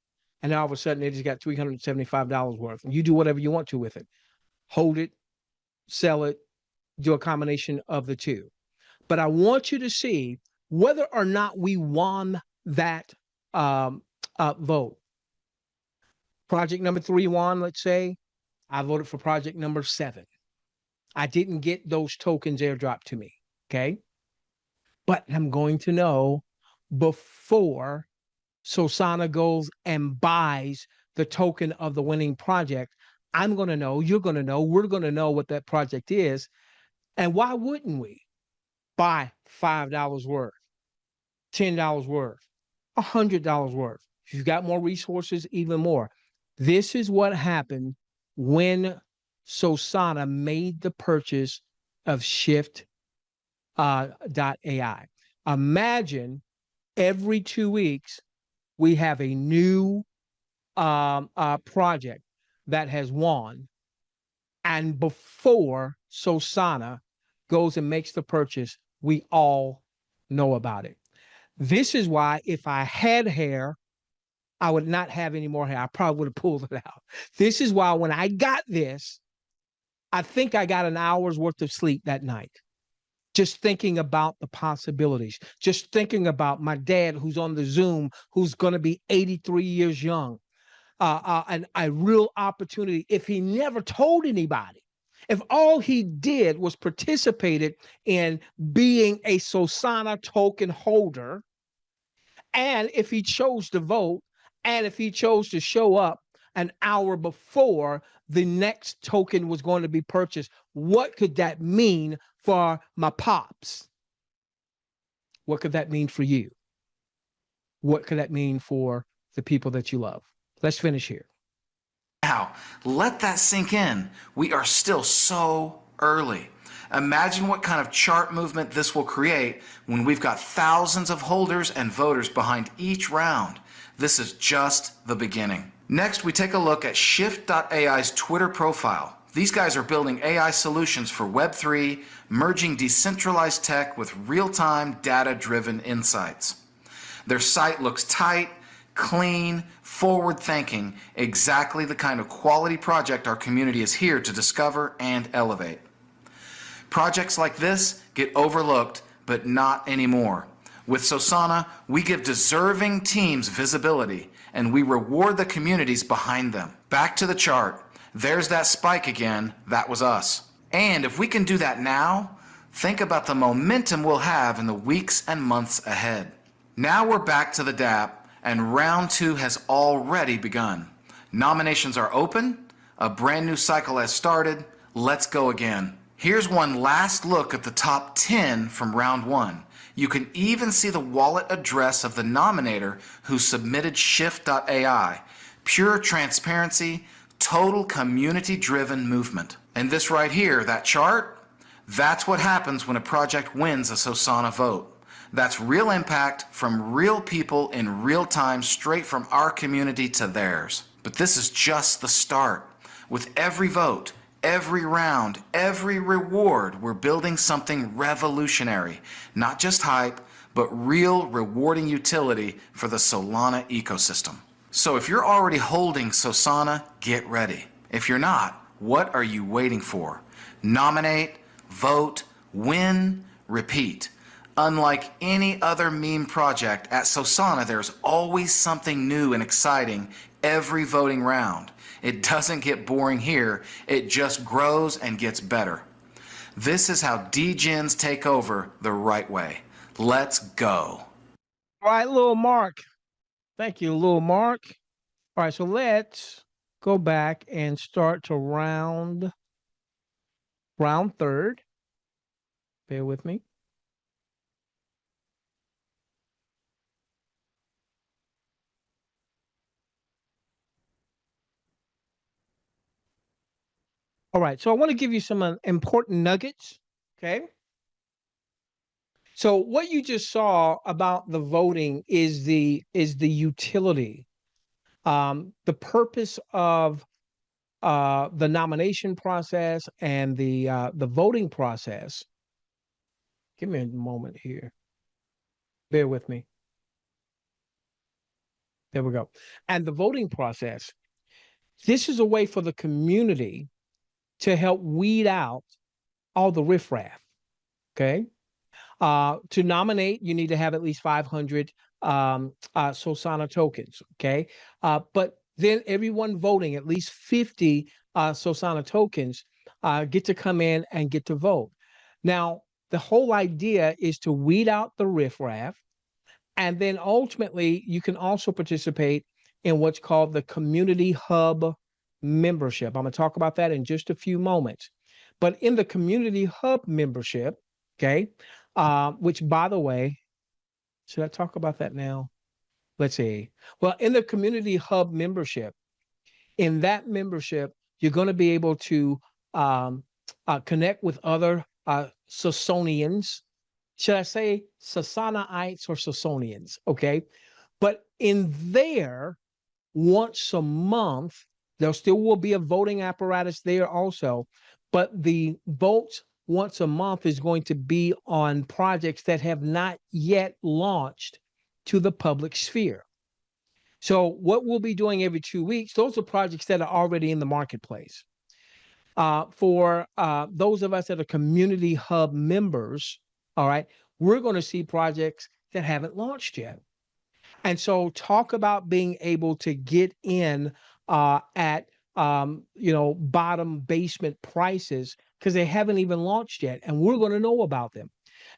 and all of a sudden they just got $375 worth. And you do whatever you want to with it. Hold it, sell it, do a combination of the two. But I want you to see whether or not we won that vote. Project number 3 won, let's say. I voted for project number 7. I didn't get those tokens airdropped to me. Okay. But I'm going to know before Sosana goes and buys the token of the winning project. I'm going to know, you're going to know, we're going to know what that project is. And why wouldn't we buy $5 worth, $10 worth, $100 worth? If you've got more resources, even more. This is what happened when Sosana made the purchase of Shift .ai. Imagine every 2 weeks we have a new project that has won, and before Sosana goes and makes the purchase, we all know about it. This is why if I had hair, I would not have any more hair. I probably would have pulled it out. This is why when I got this, I think I got an hour's worth of sleep that night. Just thinking about the possibilities, just thinking about my dad who's on the Zoom, who's going to be 83 years young, and a real opportunity if he never told anybody. If all he did was participated in being a Sosana token holder, and if he chose to vote, and if he chose to show up an hour before the next token was going to be purchased, what could that mean for my pops? What could that mean for you? What could that mean for the people that you love? Let's finish here. Now, let that sink in. We are still so early. Imagine what kind of chart movement this will create when we've got thousands of holders and voters behind each round. This is just the beginning. Next, we take a look at Shift.ai's Twitter profile. These guys are building AI solutions for Web3, merging decentralized tech with real-time data-driven insights. Their site looks tight, clean, forward-thinking, exactly the kind of quality project our community is here to discover and elevate. Projects like this get overlooked, but not anymore. With Sosana, we give deserving teams visibility, and we reward the communities behind them. Back to the chart. There's that spike again. That was us. And if we can do that now, think about the momentum we'll have in the weeks and months ahead. Now we're back to the dApp, and round 2 has already begun. Nominations are open. A brand new cycle has started. Let's go again. Here's one last look at the top 10 from round 1. You can even see the wallet address of the nominator who submitted Shift.ai. Pure transparency, total community-driven movement. And this right here, that chart, that's what happens when a project wins a Sosana vote. That's real impact from real people in real time, straight from our community to theirs. But this is just the start. With every vote, every round, every reward, we're building something revolutionary. Not just hype, but real rewarding utility for the Solana ecosystem. So if you're already holding Sosana, get ready. If you're not, what are you waiting for? Nominate, vote, win, repeat. Unlike any other meme project, at Sosana there's always something new and exciting every voting round. It doesn't get boring here, it just grows and gets better. This is how DGens take over the right way. Let's go. All right, little Mark. Thank you, little Mark. All right, so let's go back and start to round third. Bear with me. All right, so I want to give you some important nuggets. Okay. So what you just saw about the voting is the utility, the purpose of the nomination process and the voting process. Give me a moment here. Bear with me. There we go. And the voting process. This is a way for the community to help weed out all the riffraff. Okay. To nominate, you need to have at least 500 Sosana tokens. Okay. But then everyone voting, at least 50 Sosana tokens, get to come in and get to vote. Now, the whole idea is to weed out the riffraff. And then ultimately, you can also participate in what's called the Community Hub membership. I'm going to talk about that in just a few moments. But in the Community Hub membership, okay, which, by the way, should I talk about that now? Let's see. Well, in the Community Hub membership, in that membership, you're going to be able to connect with other Sosonians. Should I say Sosanaites or Sosonians? Okay. But in there, once a month, there still will be a voting apparatus there also. But the votes once a month is going to be on projects that have not yet launched to the public sphere. So what we'll be doing every 2 weeks, those are projects that are already in the marketplace. For those of us that are Community Hub members, all right, we're going to see projects that haven't launched yet. And so talk about being able to get in at bottom basement prices because they haven't even launched yet, and we're going to know about them.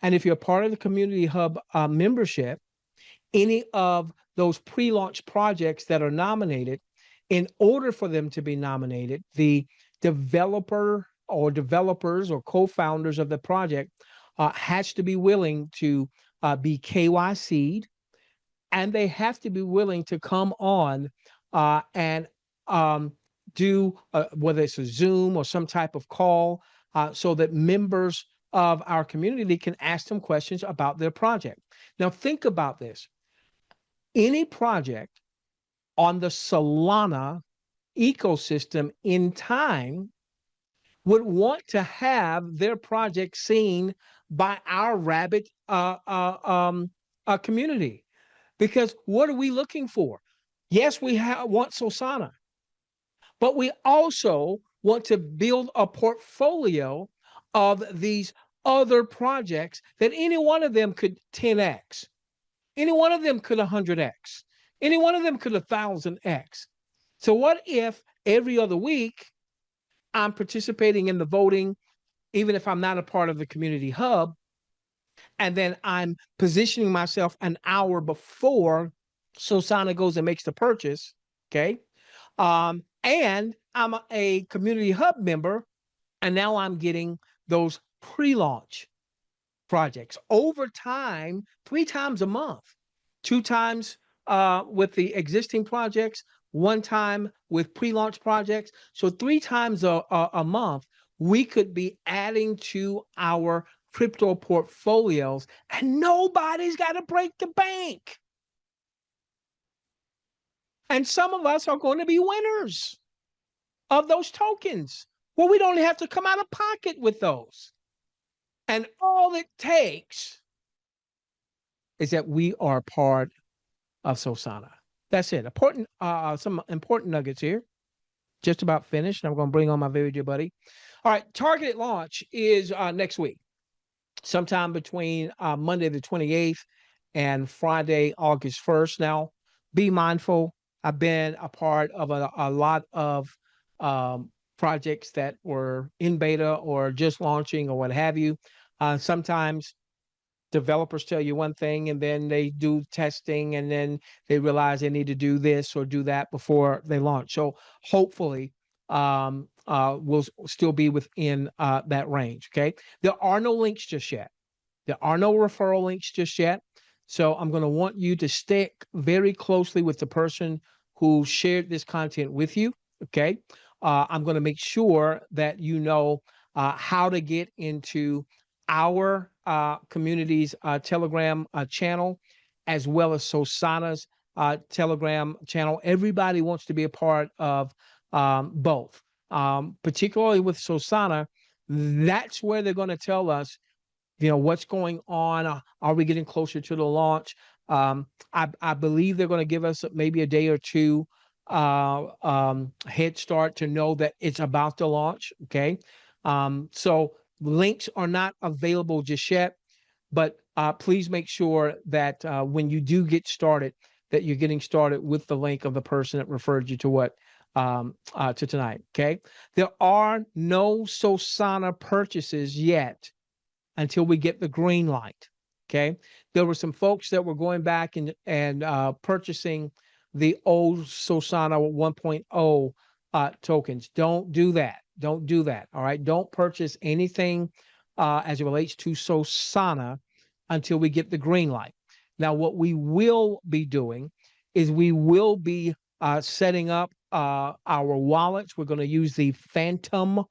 And if you're part of the Community Hub membership, any of those pre-launch projects that are nominated, in order for them to be nominated, the developer or developers or co-founders of the project has to be willing to be KYC'd, and they have to be willing to come on and do whether it's a Zoom or some type of call so that members of our community can ask them questions about their project. Now think about this. Any project on the Solana ecosystem in time would want to have their project seen by our rabid community. Because what are we looking for? Yes, we want Sosana, but we also want to build a portfolio of these other projects that any one of them could 10x. Any one of them could 100x. Any one of them could 1,000x. So what if every other week I'm participating in the voting, even if I'm not a part of the Community Hub, and then I'm positioning myself an hour before Sosana goes and makes the purchase, okay? And I'm a Community Hub member, and now I'm getting those pre-launch projects over time, 3 times a month, 2 times with the existing projects, 1 time with pre-launch projects. So 3 times a month, we could be adding to our crypto portfolios, and nobody's got to break the bank. And some of us are going to be winners of those tokens where we don't have to come out of pocket with those. And all it takes is that we are part of Sosana. That's it. Some important nuggets here. Just about finished. I'm going to bring on my very dear buddy. All right, targeted launch is next week. sometime between Monday the 28th and Friday, August 1st. Now, be mindful. I've been a part of a lot of um, projects that were in beta or just launching or what have you. Sometimes developers tell you one thing and then they do testing and then they realize they need to do this or do that before they launch. So hopefully we'll still be within that range. Okay. There are no links just yet. There are no referral links just yet. So I'm going to want you to stick very closely with the person who shared this content with you. Okay. I'm going to make sure that you know how to get into our community's Telegram channel, as well as Sosana's Telegram channel. Everybody wants to be a part of both, particularly with Sosana. That's where they're going to tell us, what's going on. Are we getting closer to the launch? I believe they're going to give us maybe a day or two head start to know that it's about to launch. Okay. So links are not available just yet, but please make sure that when you do get started, that you're getting started with the link of the person that referred you to to tonight. Okay. There are no Sosana purchases yet until we get the green light. Okay. There were some folks that were going back and purchasing the old Sosana 1.0 tokens. Don't do that. Don't do that. All right. Don't purchase anything as it relates to Sosana until we get the green light. Now, what we will be doing is we will be setting up our wallets. We're going to use the Phantom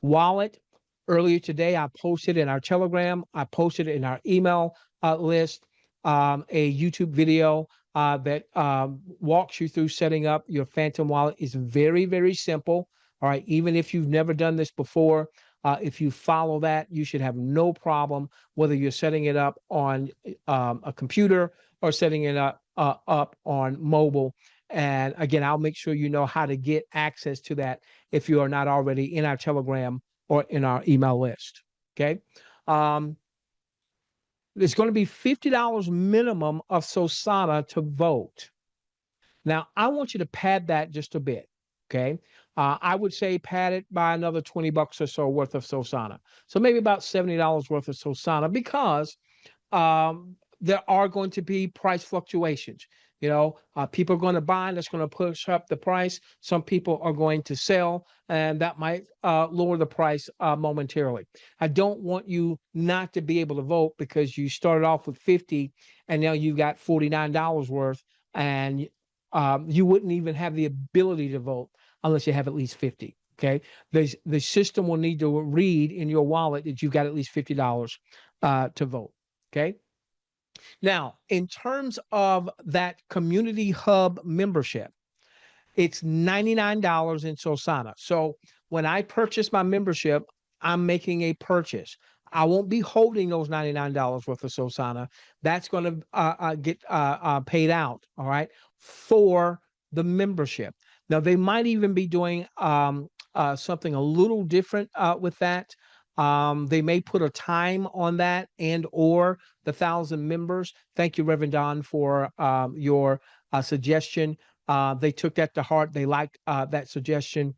wallet. Earlier today, I posted in our Telegram, I posted in our email list a YouTube video that walks you through setting up your Phantom wallet. It's very, very simple. All right. Even if you've never done this before, if you follow that, you should have no problem, whether you're setting it up on a computer or setting it up on mobile. And again, I'll make sure you know how to get access to that if you are not already in our Telegram or in our email list. Okay. Um, there's going to be $50 minimum of Sosana to vote. Now, I want you to pad that just a bit. Okay. I would say pad it by another $20 or so worth of Sosana. So maybe about $70 worth of Sosana, because there are going to be price fluctuations. People are going to buy, and that's going to push up the price. Some people are going to sell, and that might lower the price momentarily. I don't want you not to be able to vote because you started off with 50 and now you've got $49 worth, and you wouldn't even have the ability to vote unless you have at least 50. Okay. The system will need to read in your wallet that you've got at least $50 to vote. Okay. Now, in terms of that community hub membership, it's $99 in Sosana. So when I purchase my membership, I'm making a purchase. I won't be holding those $99 worth of Sosana. That's going to get paid out, all right, for the membership. Now, they might even be doing something a little different with that. They may put a time on that, and or the 1,000 members. Thank you, Reverend Don, for your suggestion. They took that to heart. They liked that suggestion.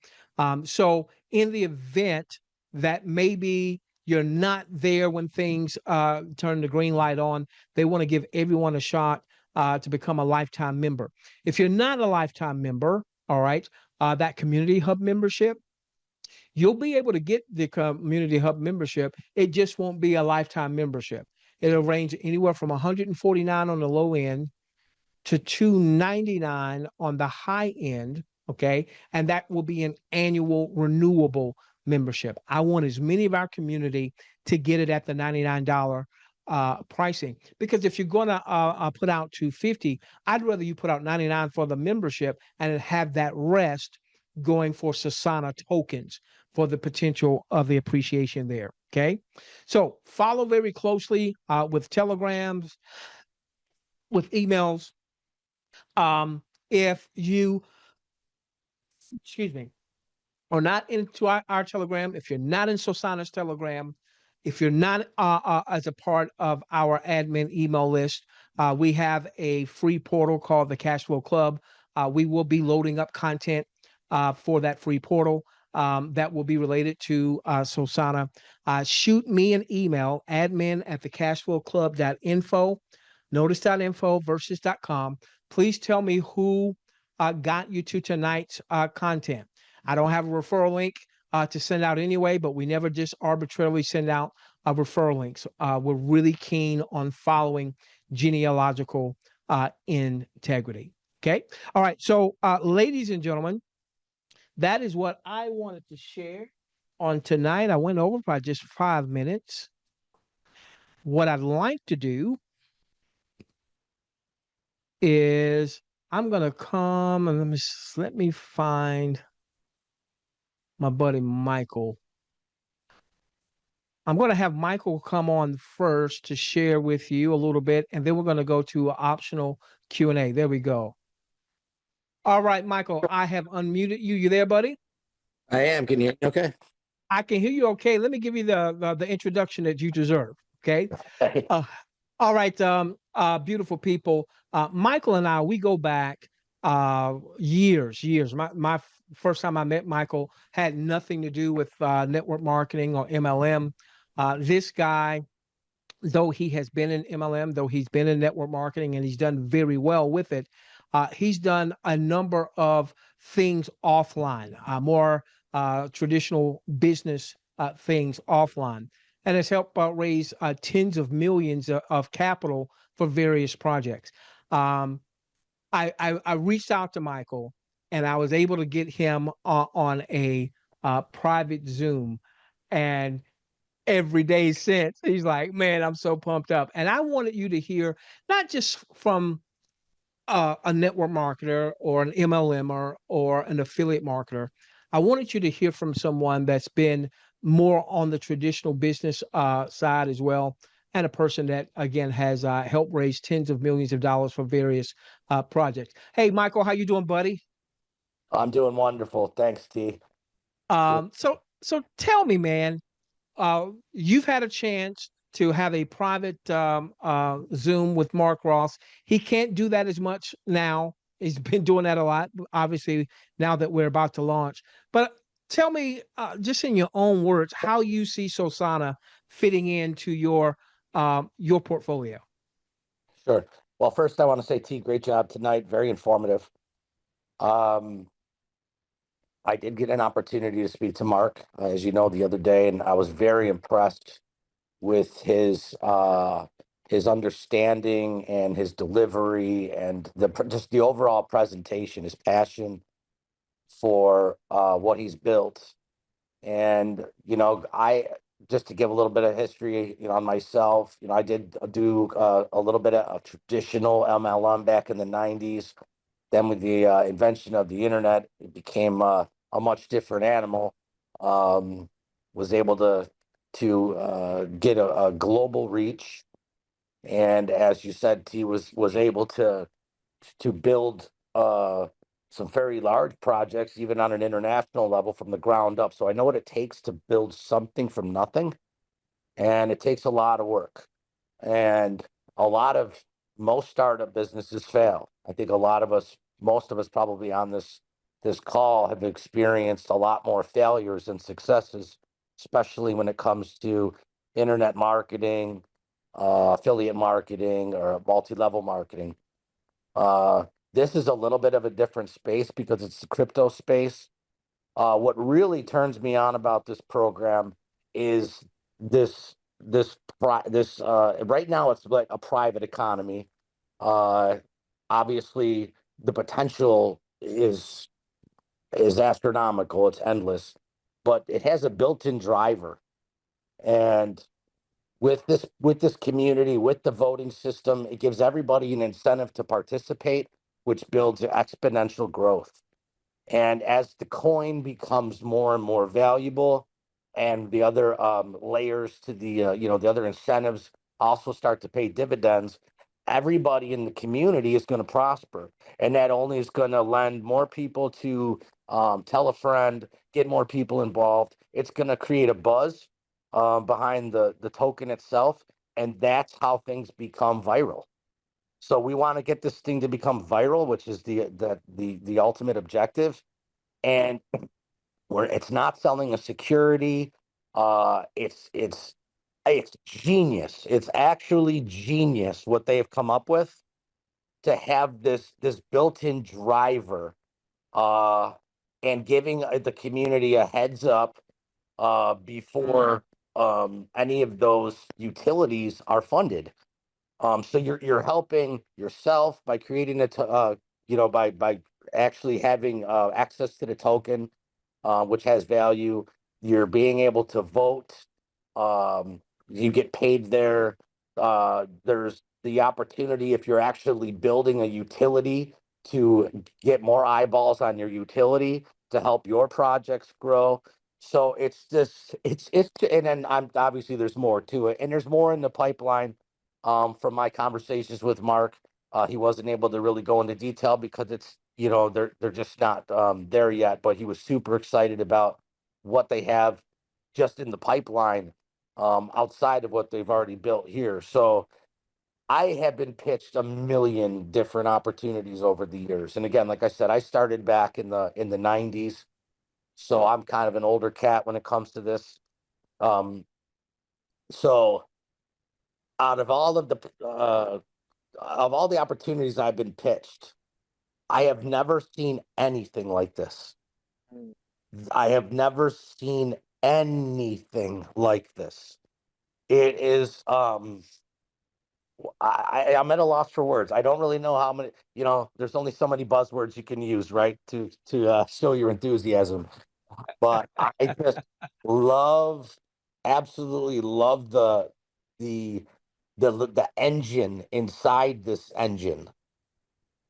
So in the event that maybe you're not there when things turn the green light on, they want to give everyone a shot to become a lifetime member. If you're not a lifetime member, all right, that community hub membership, you'll be able to get the community hub membership. It just won't be a lifetime membership. It'll range anywhere from 149 on the low end to 299 on the high end. Okay. And that will be an annual renewable membership. I want as many of our community to get it at the $99 pricing, because if you're going to put out 250, I'd rather you put out 99 for the membership and have that rest going for Sosana tokens for the potential of the appreciation there. Okay. So follow very closely with telegrams, with emails. If you, excuse me, are not into our Telegram, if you're not in Sosana's Telegram, If you're not as a part of our admin email list, we have a free portal called the Cashflow Club. We will be loading up content for that free portal that will be related to Sosana. Shoot me an email, admin at the cashflowclub.info, notice.info versus.com. Please tell me who got you to tonight's content. I don't have a referral link to send out anyway, but we never just arbitrarily send out referral links. We're really keen on following genealogical integrity. Okay. All right. So, ladies and gentlemen, that is what I wanted to share on tonight. I went over by just 5 minutes. What I'd like to do is I'm gonna come and let me find my buddy Michael. I'm going to have Michael come on first to share with you a little bit, and then we're going to go to an optional Q&A. There we go. All right, Michael, I have unmuted you. You there, buddy? I am. Can you hear me okay? I can hear you okay. Let me give you the introduction that you deserve. Okay. Uh, all right, beautiful people. Michael and I, we go back years. My first time I met Michael had nothing to do with network marketing or MLM. This guy, though he has been in MLM, though he's been in network marketing and he's done very well with it, he's done a number of things offline, more traditional business things offline, and has helped raise tens of millions of capital for various projects. Um, I reached out to Michael and I was able to get him on a private Zoom. And every day since, he's like, man, I'm so pumped up. And I wanted you to hear not just from a network marketer or an MLMer or an affiliate marketer. I wanted you to hear from someone that's been more on the traditional business side as well, and a person that again has helped raise tens of millions of dollars for various projects. Hey, Michael, how you doing, buddy? I'm doing wonderful. Thanks, T. So tell me, man, you've had a chance to have a private Zoom with Mark Ross. He can't do that as much now. He's been doing that a lot, obviously, now that we're about to launch. But tell me, just in your own words, how you see Sosana fitting into your portfolio. Sure. Well, first, I want to say, T, great job tonight. Very informative. Um, I did get an opportunity to speak to Mark, as you know, the other day, and I was very impressed with his understanding and his delivery and just the overall presentation, his passion for what he's built. And, I just to give a little bit of history, on myself, I did do a little bit of traditional MLM back in the 90s. Then with the invention of the internet, it became a much different animal. Was able to get a global reach. And as you said, T was able to build some very large projects, even on an international level from the ground up. So I know what it takes to build something from nothing, and it takes a lot of work. And most startup businesses fail. I think most of us probably on this call have experienced a lot more failures than successes, especially when it comes to internet marketing, affiliate marketing, or multi-level marketing. This is a little bit of a different space because it's the crypto space. What really turns me on about this program is this right now it's like a private economy. Obviously, the potential is astronomical. It's endless, but it has a built-in driver, and with this community, with the voting system, it gives everybody an incentive to participate, which builds exponential growth. And as the coin becomes more and more valuable, and the other layers to the other incentives also start to pay dividends, everybody in the community is going to prosper, and that only is going to lend more people to tell a friend, get more people involved. It's going to create a buzz. behind the token itself, and that's how things become viral. So we want to get this thing to become viral, which is the ultimate objective. And where it's not selling a security, it's genius. It's actually genius what they've come up with to have this built-in driver, uh, and giving the community a heads up before any of those utilities are funded. So you're helping yourself by creating by actually having access to the token, which has value. You're being able to vote. You get paid there. There's the opportunity if you're actually building a utility to get more eyeballs on your utility to help your projects grow. So and then I'm obviously there's more to it, and there's more in the pipeline. From my conversations with Mark, he wasn't able to really go into detail because it's they're just not there yet. But he was super excited about what they have just in the pipeline, outside of what they've already built here. So I have been pitched a million different opportunities over the years. And again, like I said, I started back in the 90s. So I'm kind of an older cat when it comes to this. So out of all the opportunities I've been pitched, I have never seen anything like this. I have never seen anything like this. It is I'm at a loss for words. I don't really know how many, there's only so many buzzwords you can use, right? To show your enthusiasm. But I just absolutely love the the engine inside this engine,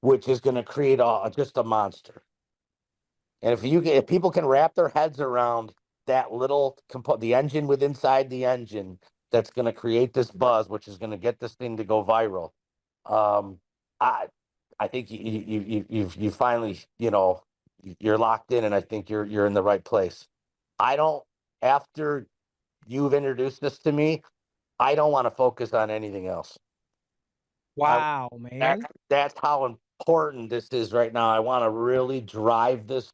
which is going to create just a monster. And if people can wrap their heads around that little the engine with inside the engine that's going to create this buzz, which is going to get this thing to go viral, I I think you finally you're locked in, and I think you're in the right place. I don't After you've introduced this to me, I don't want to focus on anything else. Wow, man. That's how important this is right now. I want to really drive this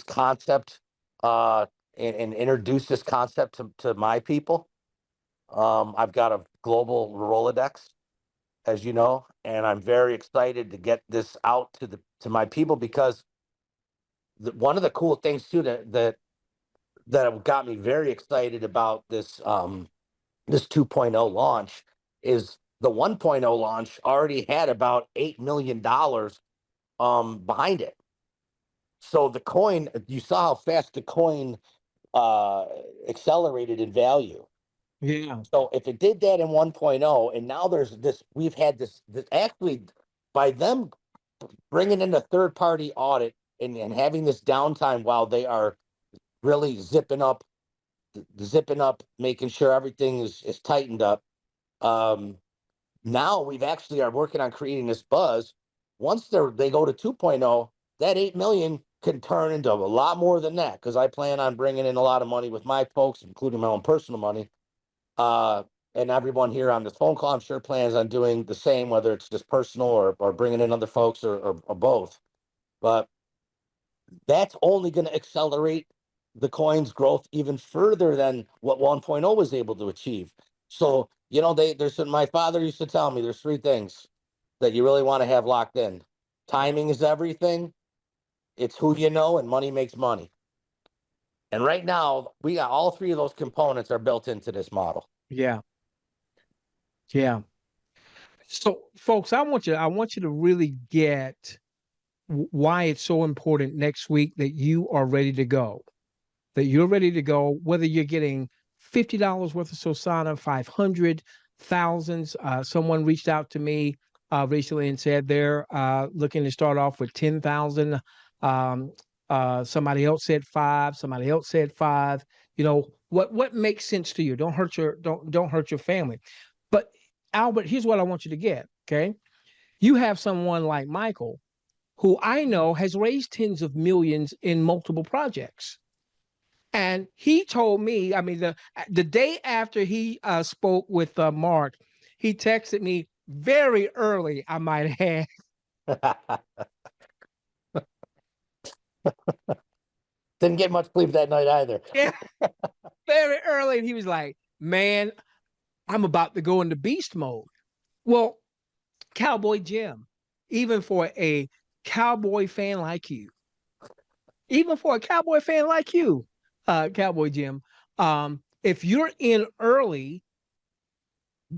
concept, and introduce this concept to my people. I've got a global Rolodex, as you know, and I'm very excited to get this out to my people because one of the cool things too that got me very excited about this 2.0 launch is the 1.0 launch already had about $8 million behind it. So the coin, you saw how fast the coin accelerated in value. Yeah. So if it did that in 1.0, and now we've had this actually, by them bringing in a third party audit and having this downtime while they are really zipping up, making sure everything is tightened up. Now we've actually are working on creating this buzz. Once they go to 2.0, that 8 million can turn into a lot more than that, because I plan on bringing in a lot of money with my folks, including my own personal money. And everyone here on this phone call, I'm sure, plans on doing the same, whether it's just personal or bringing in other folks or both. But that's only going to accelerate the coin's growth even further than what 1.0 was able to achieve. So, my father used to tell me there's three things that you really want to have locked in. Timing is everything. It's who you know, and money makes money. And right now, we got all three of those components are built into this model. Yeah. Yeah. So, folks, I want you to really get why it's so important next week that you are ready to go. That you're ready to go, whether you're getting $50 worth of Sosana, 500, thousands. Someone reached out to me recently and said they're looking to start off with 10,000. Somebody else said 5. Somebody else said 5. What makes sense to you? Don't hurt your family. But Albert, here's what I want you to get. Okay, you have someone like Michael, who I know has raised tens of millions in multiple projects. And he told me, I mean, the day after he spoke with Mark, he texted me very early, I might add. Didn't get much sleep that night either. Yeah, very early. And he was like, man, I'm about to go into beast mode. Well, Cowboy Jim, even for a Cowboy fan like you, even for a Cowboy fan like you, Cowboy Jim, if you're in early,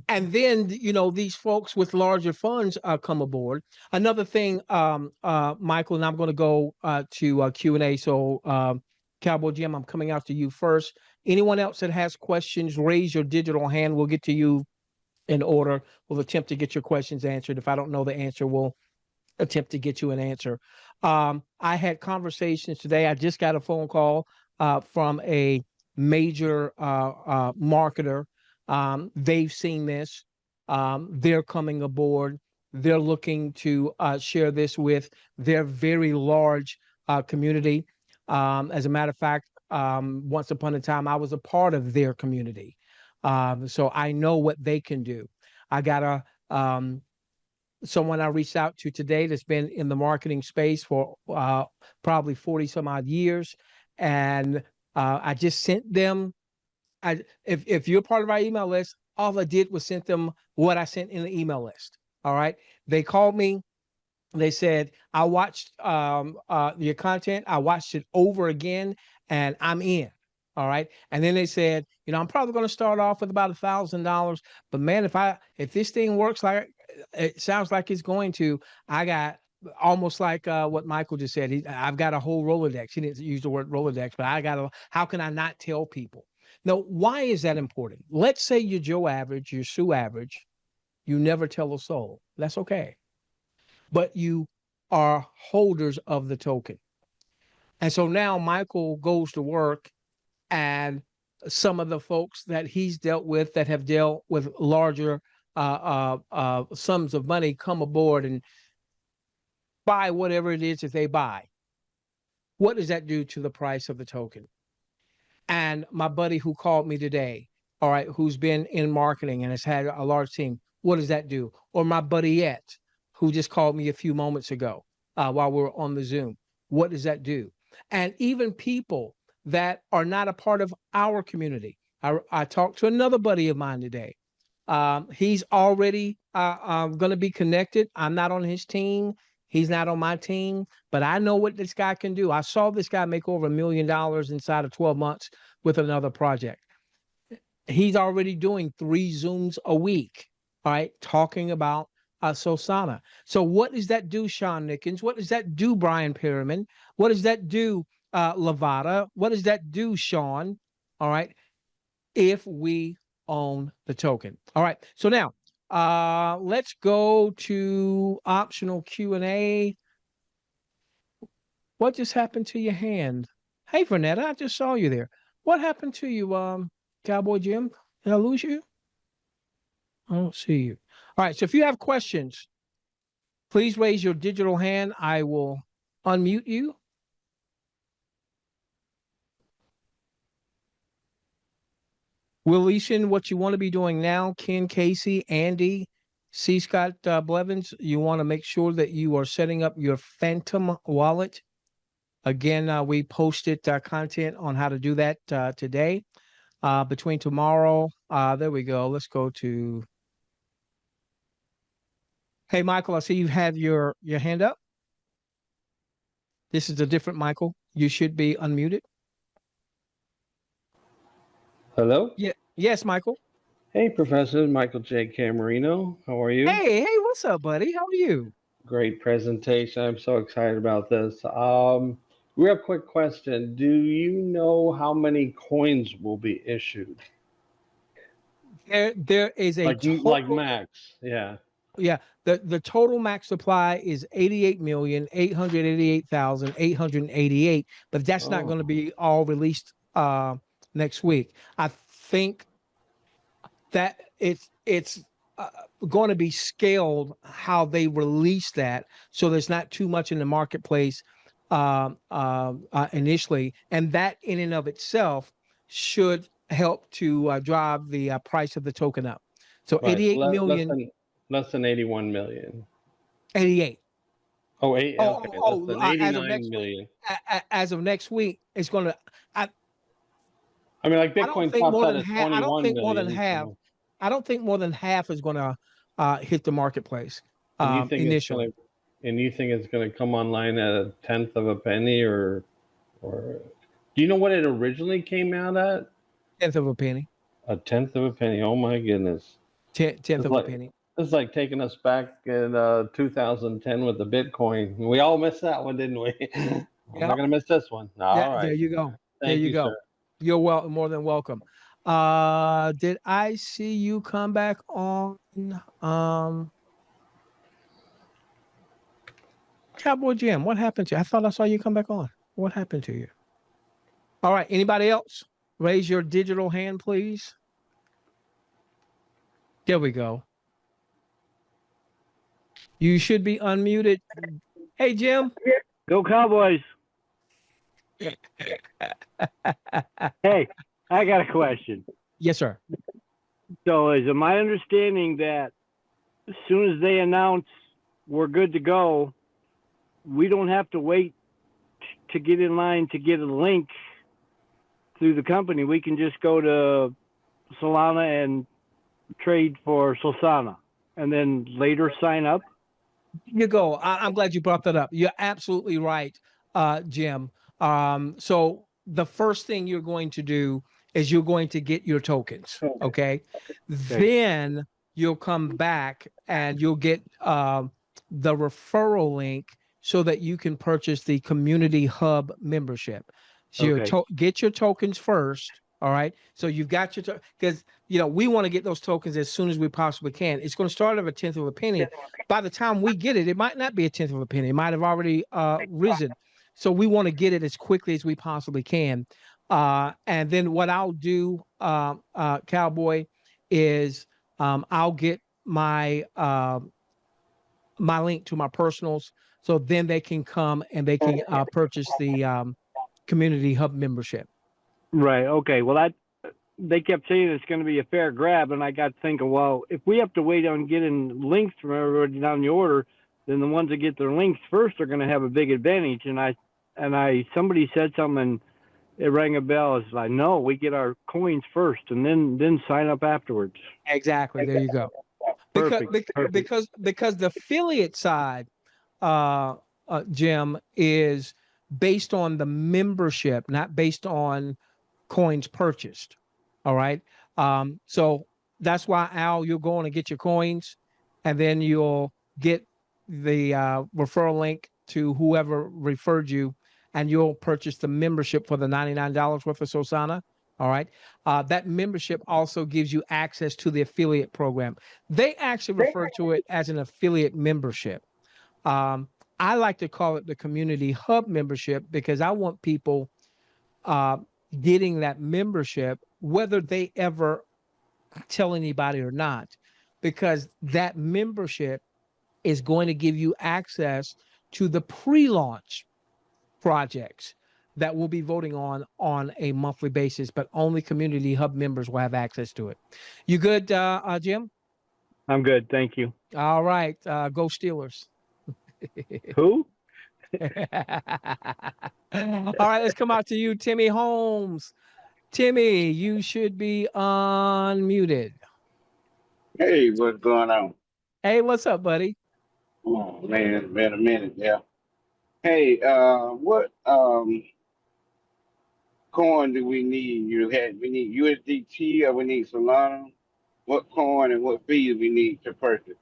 and then these folks with larger funds come aboard. Another thing, Michael, and I'm going to go to Q&A. So, Cowboy Jim, I'm coming out to you first. Anyone else that has questions, raise your digital hand. We'll get to you in order. We'll attempt to get your questions answered. If I don't know the answer, we'll attempt to get you an answer. I had conversations today. I just got a phone call from a major marketer. They've seen this. They're coming aboard. They're looking to share this with their very large community. As a matter of fact, once upon a time, I was a part of their community. So I know what they can do. I got someone I reached out to today that's been in the marketing space for probably 40 some odd years. And I just sent them, if you're part of our email list, all I did was sent them what I sent in the email list. All right. They called me. They said, I watched your content. I watched it over again and I'm in. All right. And then they said, I'm probably going to start off with about $1,000, but man, if this thing works like it sounds like it's going to, I got almost like what Michael just said. I've got a whole Rolodex. He didn't use the word Rolodex, but how can I not tell people? Now, why is that important? Let's say you're Joe Average, you're Sue Average. You never tell a soul. That's okay. But you are holders of the token. And so now Michael goes to work, and some of the folks that he's dealt with that have dealt with larger sums of money come aboard and buy whatever it is that they buy. What does that do to the price of the token? And my buddy who called me today, all right, who's been in marketing and has had a large team, what does that do? Or my buddy Ed, who just called me a few moments ago while we were on the Zoom, what does that do? And even people that are not a part of our community. I talked to another buddy of mine today. He's already going to be connected. I'm not on his team. He's not on my team, but I know what this guy can do. I saw this guy make over $1 million inside of 12 months with another project. He's already doing 3 Zooms a week, all right, talking about Sosana. So what does that do, Sean Nickens? What does that do, Brian Perriman? What does that do, Lavada? What does that do, Sean? All right, if we own the token. All right, so now let's go to optional Q&A. What just happened to your hand? Hey, Vernetta, I just saw you there. What happened to you, Cowboy Jim? Did I lose you? I don't see you. All right, so if you have questions, please raise your digital hand. I will unmute you. Willishan, what you want to be doing now, Ken Casey, Andy, C. Scott Blevins, you want to make sure that you are setting up your Phantom wallet. Again, we posted content on how to do that today. Between tomorrow, there we go. Let's go to. Hey, Michael, I see you have your hand up. This is a different Michael. You should be unmuted. Hello? Yeah. Yes, Michael. Hey, Professor Michael J. Camarino. How are you? Hey, what's up, buddy? How are you? Great presentation. I'm so excited about this. Real quick question. Do you know how many coins will be issued? There is a like max. Yeah. Yeah, the total max supply is 88,888,888, but that's not going to be all released next week. I think that it's going to be scaled how they release that, so there's not too much in the marketplace initially, and that in and of itself should help to drive the price of the token up. So Right. So 88 million, less than 81 million. 88. Oh, eight. Okay, less than As of 89 next week, million. as of next week, it's going to. I mean, like I don't Bitcoin think tops more out than at half. I don't 21 think more than million. half. So, I don't think more than half is going to hit the marketplace and you think it's initially. gonna, and you think it's gonna come online at a tenth of a penny, or do you know what it originally came out at? Tenth of a penny. A tenth of a penny. Oh my goodness. Tenth It's of a like penny. it's like taking us back in 2010 with the Bitcoin. We all missed that one, didn't we? I'm Yeah. not gonna miss this one. Yeah. All There right. you go. There Thank you you, go. sir. You're more than welcome. Did I see you come back on? Cowboy Jim, what happened to you? I thought I saw you come back on. What happened to you? All right. Anybody else? Raise your digital hand, please. There we go. You should be unmuted. Hey, Jim. Go Cowboys. Hey, I got a question. Yes, sir. So is it my understanding that as soon as they announce we're good to go, we don't have to wait to get in line to get a link through the company? We can just go to Solana and trade for Sosana and then later sign up? You go. I'm glad you brought that up. You're absolutely right, Jim. So the first thing you're going to do is you're going to get your tokens. Okay. Then you'll come back and you'll get the referral link so that you can purchase the community hub membership. So get your tokens first. All right. So you've got your because we want to get those tokens as soon as we possibly can. It's going to start at a tenth of a penny. By the time we get it, it might not be a tenth of a penny. It might have already risen. So we want to get it as quickly as we possibly can. And then what I'll do, Cowboy, is I'll get my my link to my personals, so then they can come and they can purchase the community hub membership. Right. Okay. Well, they kept saying it's going to be a fair grab, and I got thinking, well, if we have to wait on getting links from everybody down the order, then the ones that get their links first are going to have a big advantage. And somebody said something, and it rang a bell. It's like, no, we get our coins first, and then sign up afterwards. Exactly. There you go. Because the affiliate side, Jim, is based on the membership, not based on coins purchased. All right. So that's why, Al, you're going to get your coins, and then you'll get the referral link to whoever referred you, and you'll purchase the membership for the $99 worth of Sosana. All right. That membership also gives you access to the affiliate program. They actually refer to it as an affiliate membership. I like to call it the community hub membership because I want people getting that membership, whether they ever tell anybody or not, because that membership is going to give you access to the pre-launch projects that we'll be voting on a monthly basis, but only community hub members will have access to it. You good, Jim? I'm good. Thank you. All right. Go Steelers. Who? All right, let's come out to you, Timmy Holmes. Timmy, you should be unmuted. Hey, what's going on? Hey, what's up, buddy? Oh man, it's been a minute now. Hey, what coin do we need? We need USDT or we need Solana? What coin and what fees we need to purchase?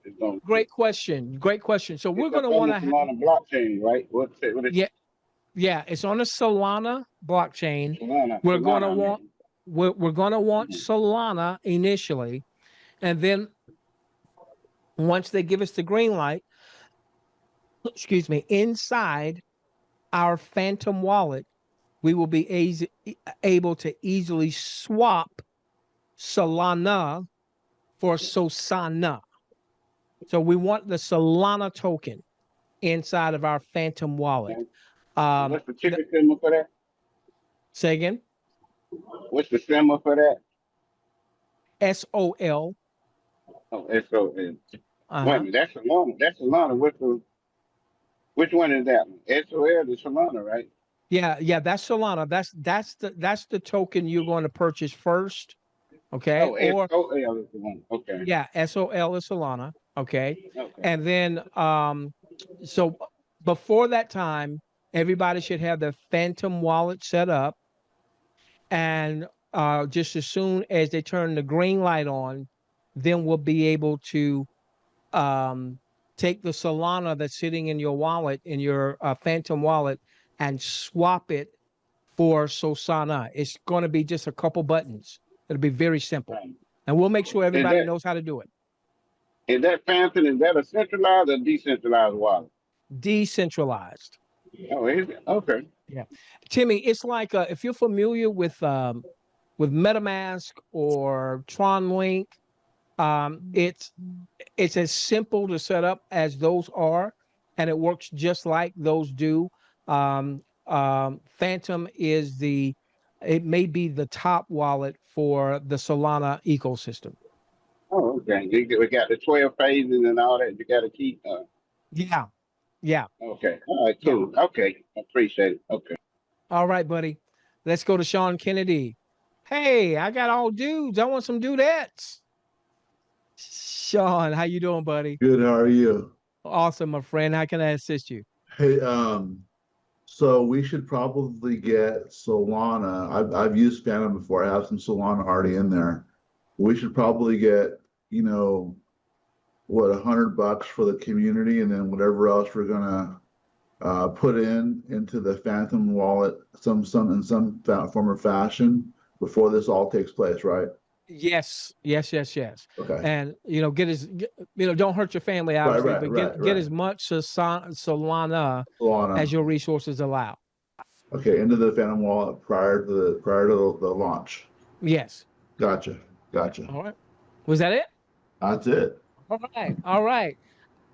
It's gonna Great question. Great question. So we're it's going to up on want the to Solana blockchain, right? What is yeah, it's on the Solana blockchain. Solana? We're going to Solana, I want mean. we're going to want Mhm. Solana initially, and then once they give us the green light, excuse me, inside our Phantom wallet, we will be able to easily swap Solana for Sosana. So we want the Solana token inside of our Phantom wallet. Okay. And Um, what's the th- ticket symbol for that? Say again. What's the symbol for that? SOL. Oh, SON. Wait a Uh-huh. minute, that's Solana. That's Solana. Which one is that one? SOL is Solana, right? Yeah, that's Solana. That's the token you're going to purchase first. Okay. Oh, Or SOL is the one. Okay. yeah, SOL is Solana. Okay. Okay. And then so before that time, everybody should have their Phantom wallet set up. And just as soon as they turn the green light on, then we'll be able to um, take the Solana that's sitting in your wallet, in your Phantom wallet, and swap it for Sosana. It's going to be just a couple buttons. It'll be very simple. Right. And we'll make sure Is everybody that knows how to do it. is that Phantom? Is that a centralized or decentralized wallet? Decentralized. Oh, is it? Okay. Yeah. Timmy, it's like if you're familiar with MetaMask or Tron Link, it's as simple to set up as those are, and it works just like those do. Phantom is it may be the top wallet for the Solana ecosystem. Oh, okay. We got the 12 phases and all that. You got to keep. Yeah, yeah, Okay. All right. yeah. Cool. Okay. Appreciate it. Okay. All right, buddy. Let's go to Sean Kennedy. Hey, I got all dudes. I want some dudettes. Sean, how you doing, buddy? Good, how are you? Awesome, my friend. How can I assist you? Hey, so we should probably get Solana. I've used Phantom before. I have some Solana already in there. We should probably get, you know, what, $100 for the community, and then whatever else we're gonna put into the Phantom wallet, in some form or fashion before this all takes place, right? Yes, yes, yes, yes. Okay. And don't hurt your family, Right, obviously, right, but right, get right. as much Solana as Solana. your resources allow. Okay, into the Phantom wallet prior to the launch. Yes. Gotcha. Gotcha. All right. Was that it? That's it. All right. All right.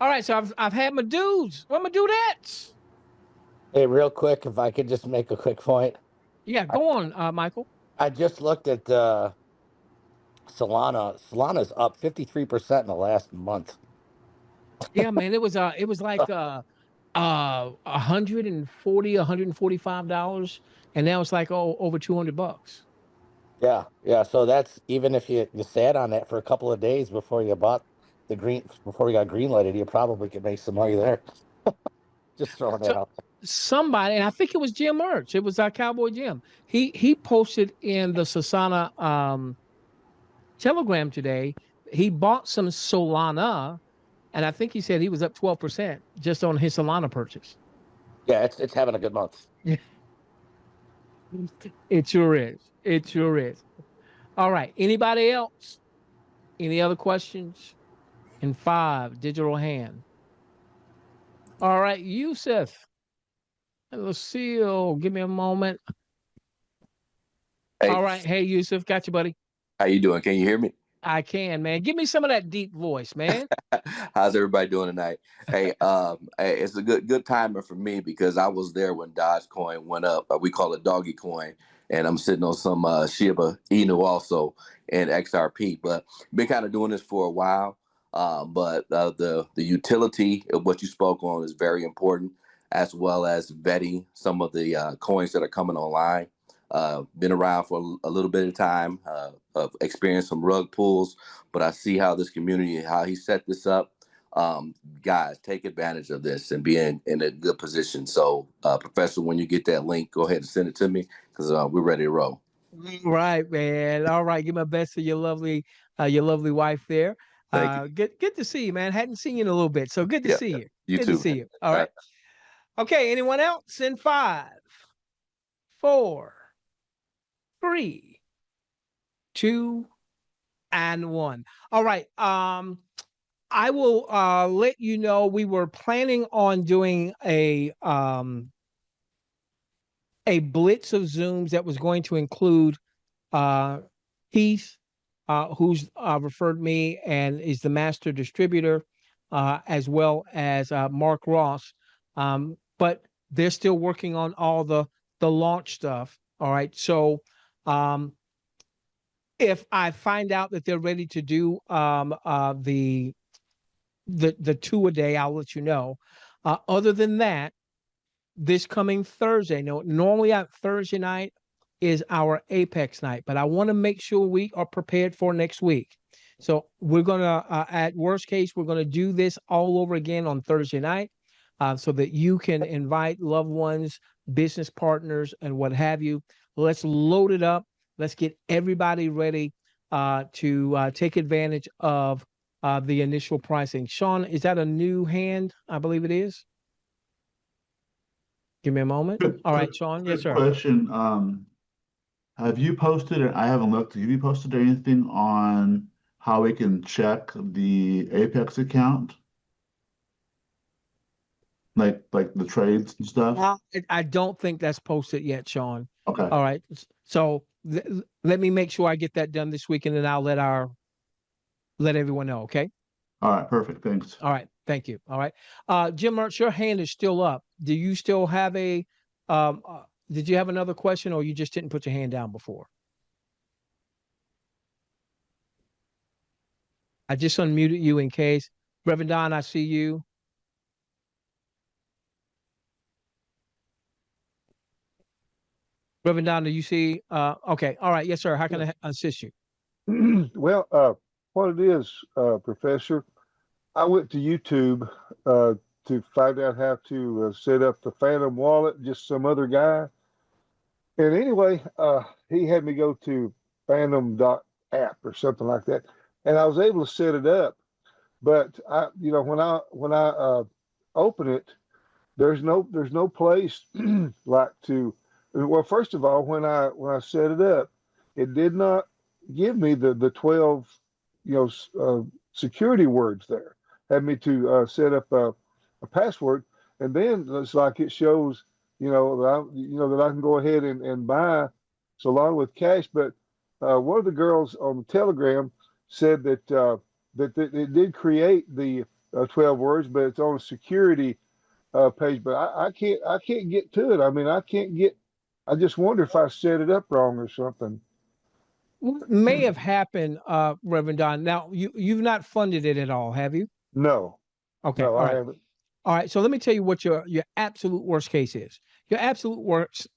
All right. So I've had my dudes. What my dudettes? Hey, real quick, if I could just make a quick point. Yeah, go on, Michael. I just looked at Solana. Solana's up 53% in the last month. Yeah, man. It was like 140, $145, and now it's like over $200. Yeah, yeah. So that's even if you sat on that for a couple of days before you bought before you got green lighted, you probably could make some money there. Just throwing that So out. somebody, and I think it was Jim Merch. It was our Cowboy Jim. He posted in the Sosana Telegram today. He bought some Solana, and I think he said he was up 12% just on his Solana purchase. Yeah, it's having a good month. Yeah, it sure is. It sure is. All right. Anybody else? Any other questions? In 5, digital hand. All right, Yusuf and Lucille, give me a moment. Hey, All right. Hey, Yusuf, got you, buddy. how you doing? Can you hear me? I can, man. Give me some of that deep voice, man. How's everybody doing tonight? Hey, it's a good timer for me because I was there when Dogecoin went up. We call it doggy coin, and I'm sitting on some Shiba Inu also and XRP. But been kind of doing this for a while. But the utility of what you spoke on is very important, as well as vetting some of the coins that are coming online. Been around for a little bit of time, experienced some rug pulls, but I see how this community, how he set this up. Guys, take advantage of this and be in a good position. So, Professor, when you get that link, go ahead and send it to me because we're ready to roll. Right, man. All right. Give my best to your lovely wife there. Thank you. Good to see you, man. Hadn't seen you in a little bit. So good to Yeah, see you. you Good too. to see you. All right. Okay. Anyone else? In 5, 4, 3, 2, and 1. All right. I will let you know we were planning on doing a blitz of Zooms that was going to include Heath, who's referred me and is the master distributor, as well as Mark Ross. But they're still working on all the launch stuff. All right. So if I find out that they're ready to do the 2 a day, I'll let you know. Other than that, this coming Thursday, no, normally on Thursday night is our Apex night, but I want to make sure we are prepared for next week. So we're gonna, at worst case, we're gonna do this all over again on Thursday night, so that you can invite loved ones, business partners, and what have you. Let's load it up. Let's get everybody ready to take advantage of the initial pricing. Sean, is that a new hand? I believe it is. Give me a moment. All right, Sean. Yes, Quick sir. question. Have you posted, and I haven't looked, have you posted anything on how we can check the Apex account? Like the trades and stuff? I don't think that's posted yet, Sean. Okay. All right. So let me make sure I get that done this week, and then I'll let everyone know. Okay. All right, perfect. Thanks. All right. Thank you. All right. Jim Mertz, your hand is still up. Do you still have did you have another question, or you just didn't put your hand down before? I just unmuted you in case. Reverend Don, I see you. Reverend Don, do you see? Okay. All right. Yes, sir. How can I assist you? Well, what it is, Professor, I went to YouTube to find out how to set up the Phantom wallet, just some other guy. And anyway, he had me go to Phantom.app or something like that. And I was able to set it up. But when I open it, there's no place like to, well, first of all, when I set it up, it did not give me the 12 security words there. Had me to set up a password, and then it's like it shows that I can go ahead and buy Solana with cash. But one of the girls on the Telegram said that that it did create the 12 words, but it's on a security page. But I can't get to it. I mean, I can't get. I just wonder if I set it up wrong or something. What may have happened, Reverend Don. Now, you've not funded it at all, have you? No. Okay. No, All I right. haven't. All right. So let me tell you what your absolute worst case is. Your absolute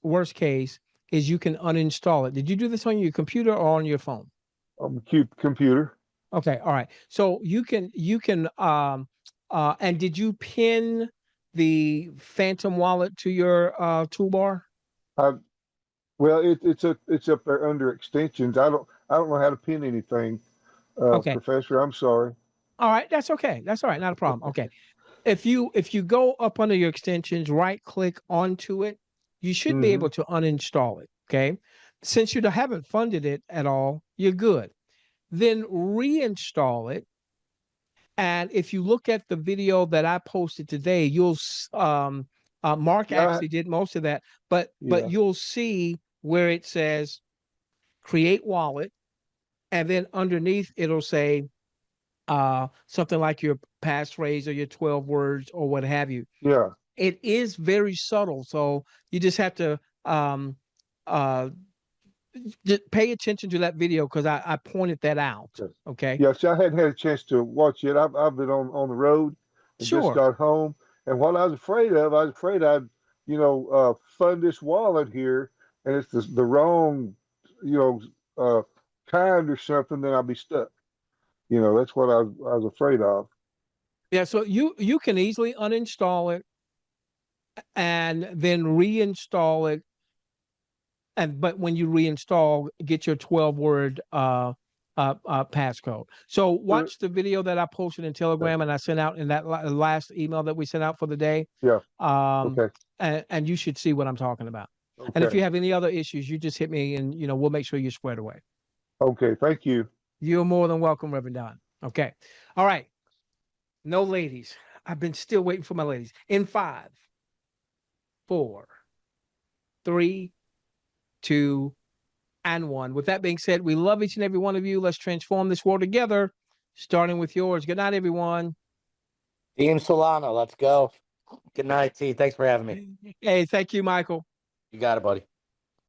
worst case is you can uninstall it. Did you do this on your computer or on your phone? On the computer. Okay. All right. So you can and did you pin the Phantom wallet to your toolbar? Well, it's up there under extensions. I don't know how to pin anything, Okay. Professor. I'm sorry. All right. That's okay. That's all right. Not a problem. Okay. If you go up under your extensions, right click onto it, you should be able to uninstall it. Okay. Since you haven't funded it at all, you're good. Then reinstall it. And if you look at the video that I posted today, you'll Mark actually did most of that, but you'll see where it says create wallet, and then underneath it'll say something like your passphrase or your 12 words or what have you. Yeah. It is very subtle, so you just have to just pay attention to that video because I pointed that out. Yes. Okay. Yeah, see, I hadn't had a chance to watch it. I've been on the road and Sure. just got home. And what I was afraid I'd fund this wallet here, and it's the wrong kind or something, then I'll be stuck. That's what I was afraid of. Yeah, so you can easily uninstall it and then reinstall it. But when you reinstall, get your 12-word passcode. So watch the video that I posted in Telegram and I sent out in that last email that we sent out for the day. Yeah. Okay. And you should see what I'm talking about. Okay. And if you have any other issues, you just hit me and we'll make sure you're squared away. Okay, thank you. You're more than welcome, Reverend Don. Okay. All right. No ladies. I've been still waiting for my ladies. In 5, 4, 3, 2, and 1. With that being said, we love each and every one of you. Let's transform this world together, starting with yours. Good night, everyone. Team Solana, let's go. Good night, T. Thanks for having me. Hey, thank you, Michael. You got it, buddy.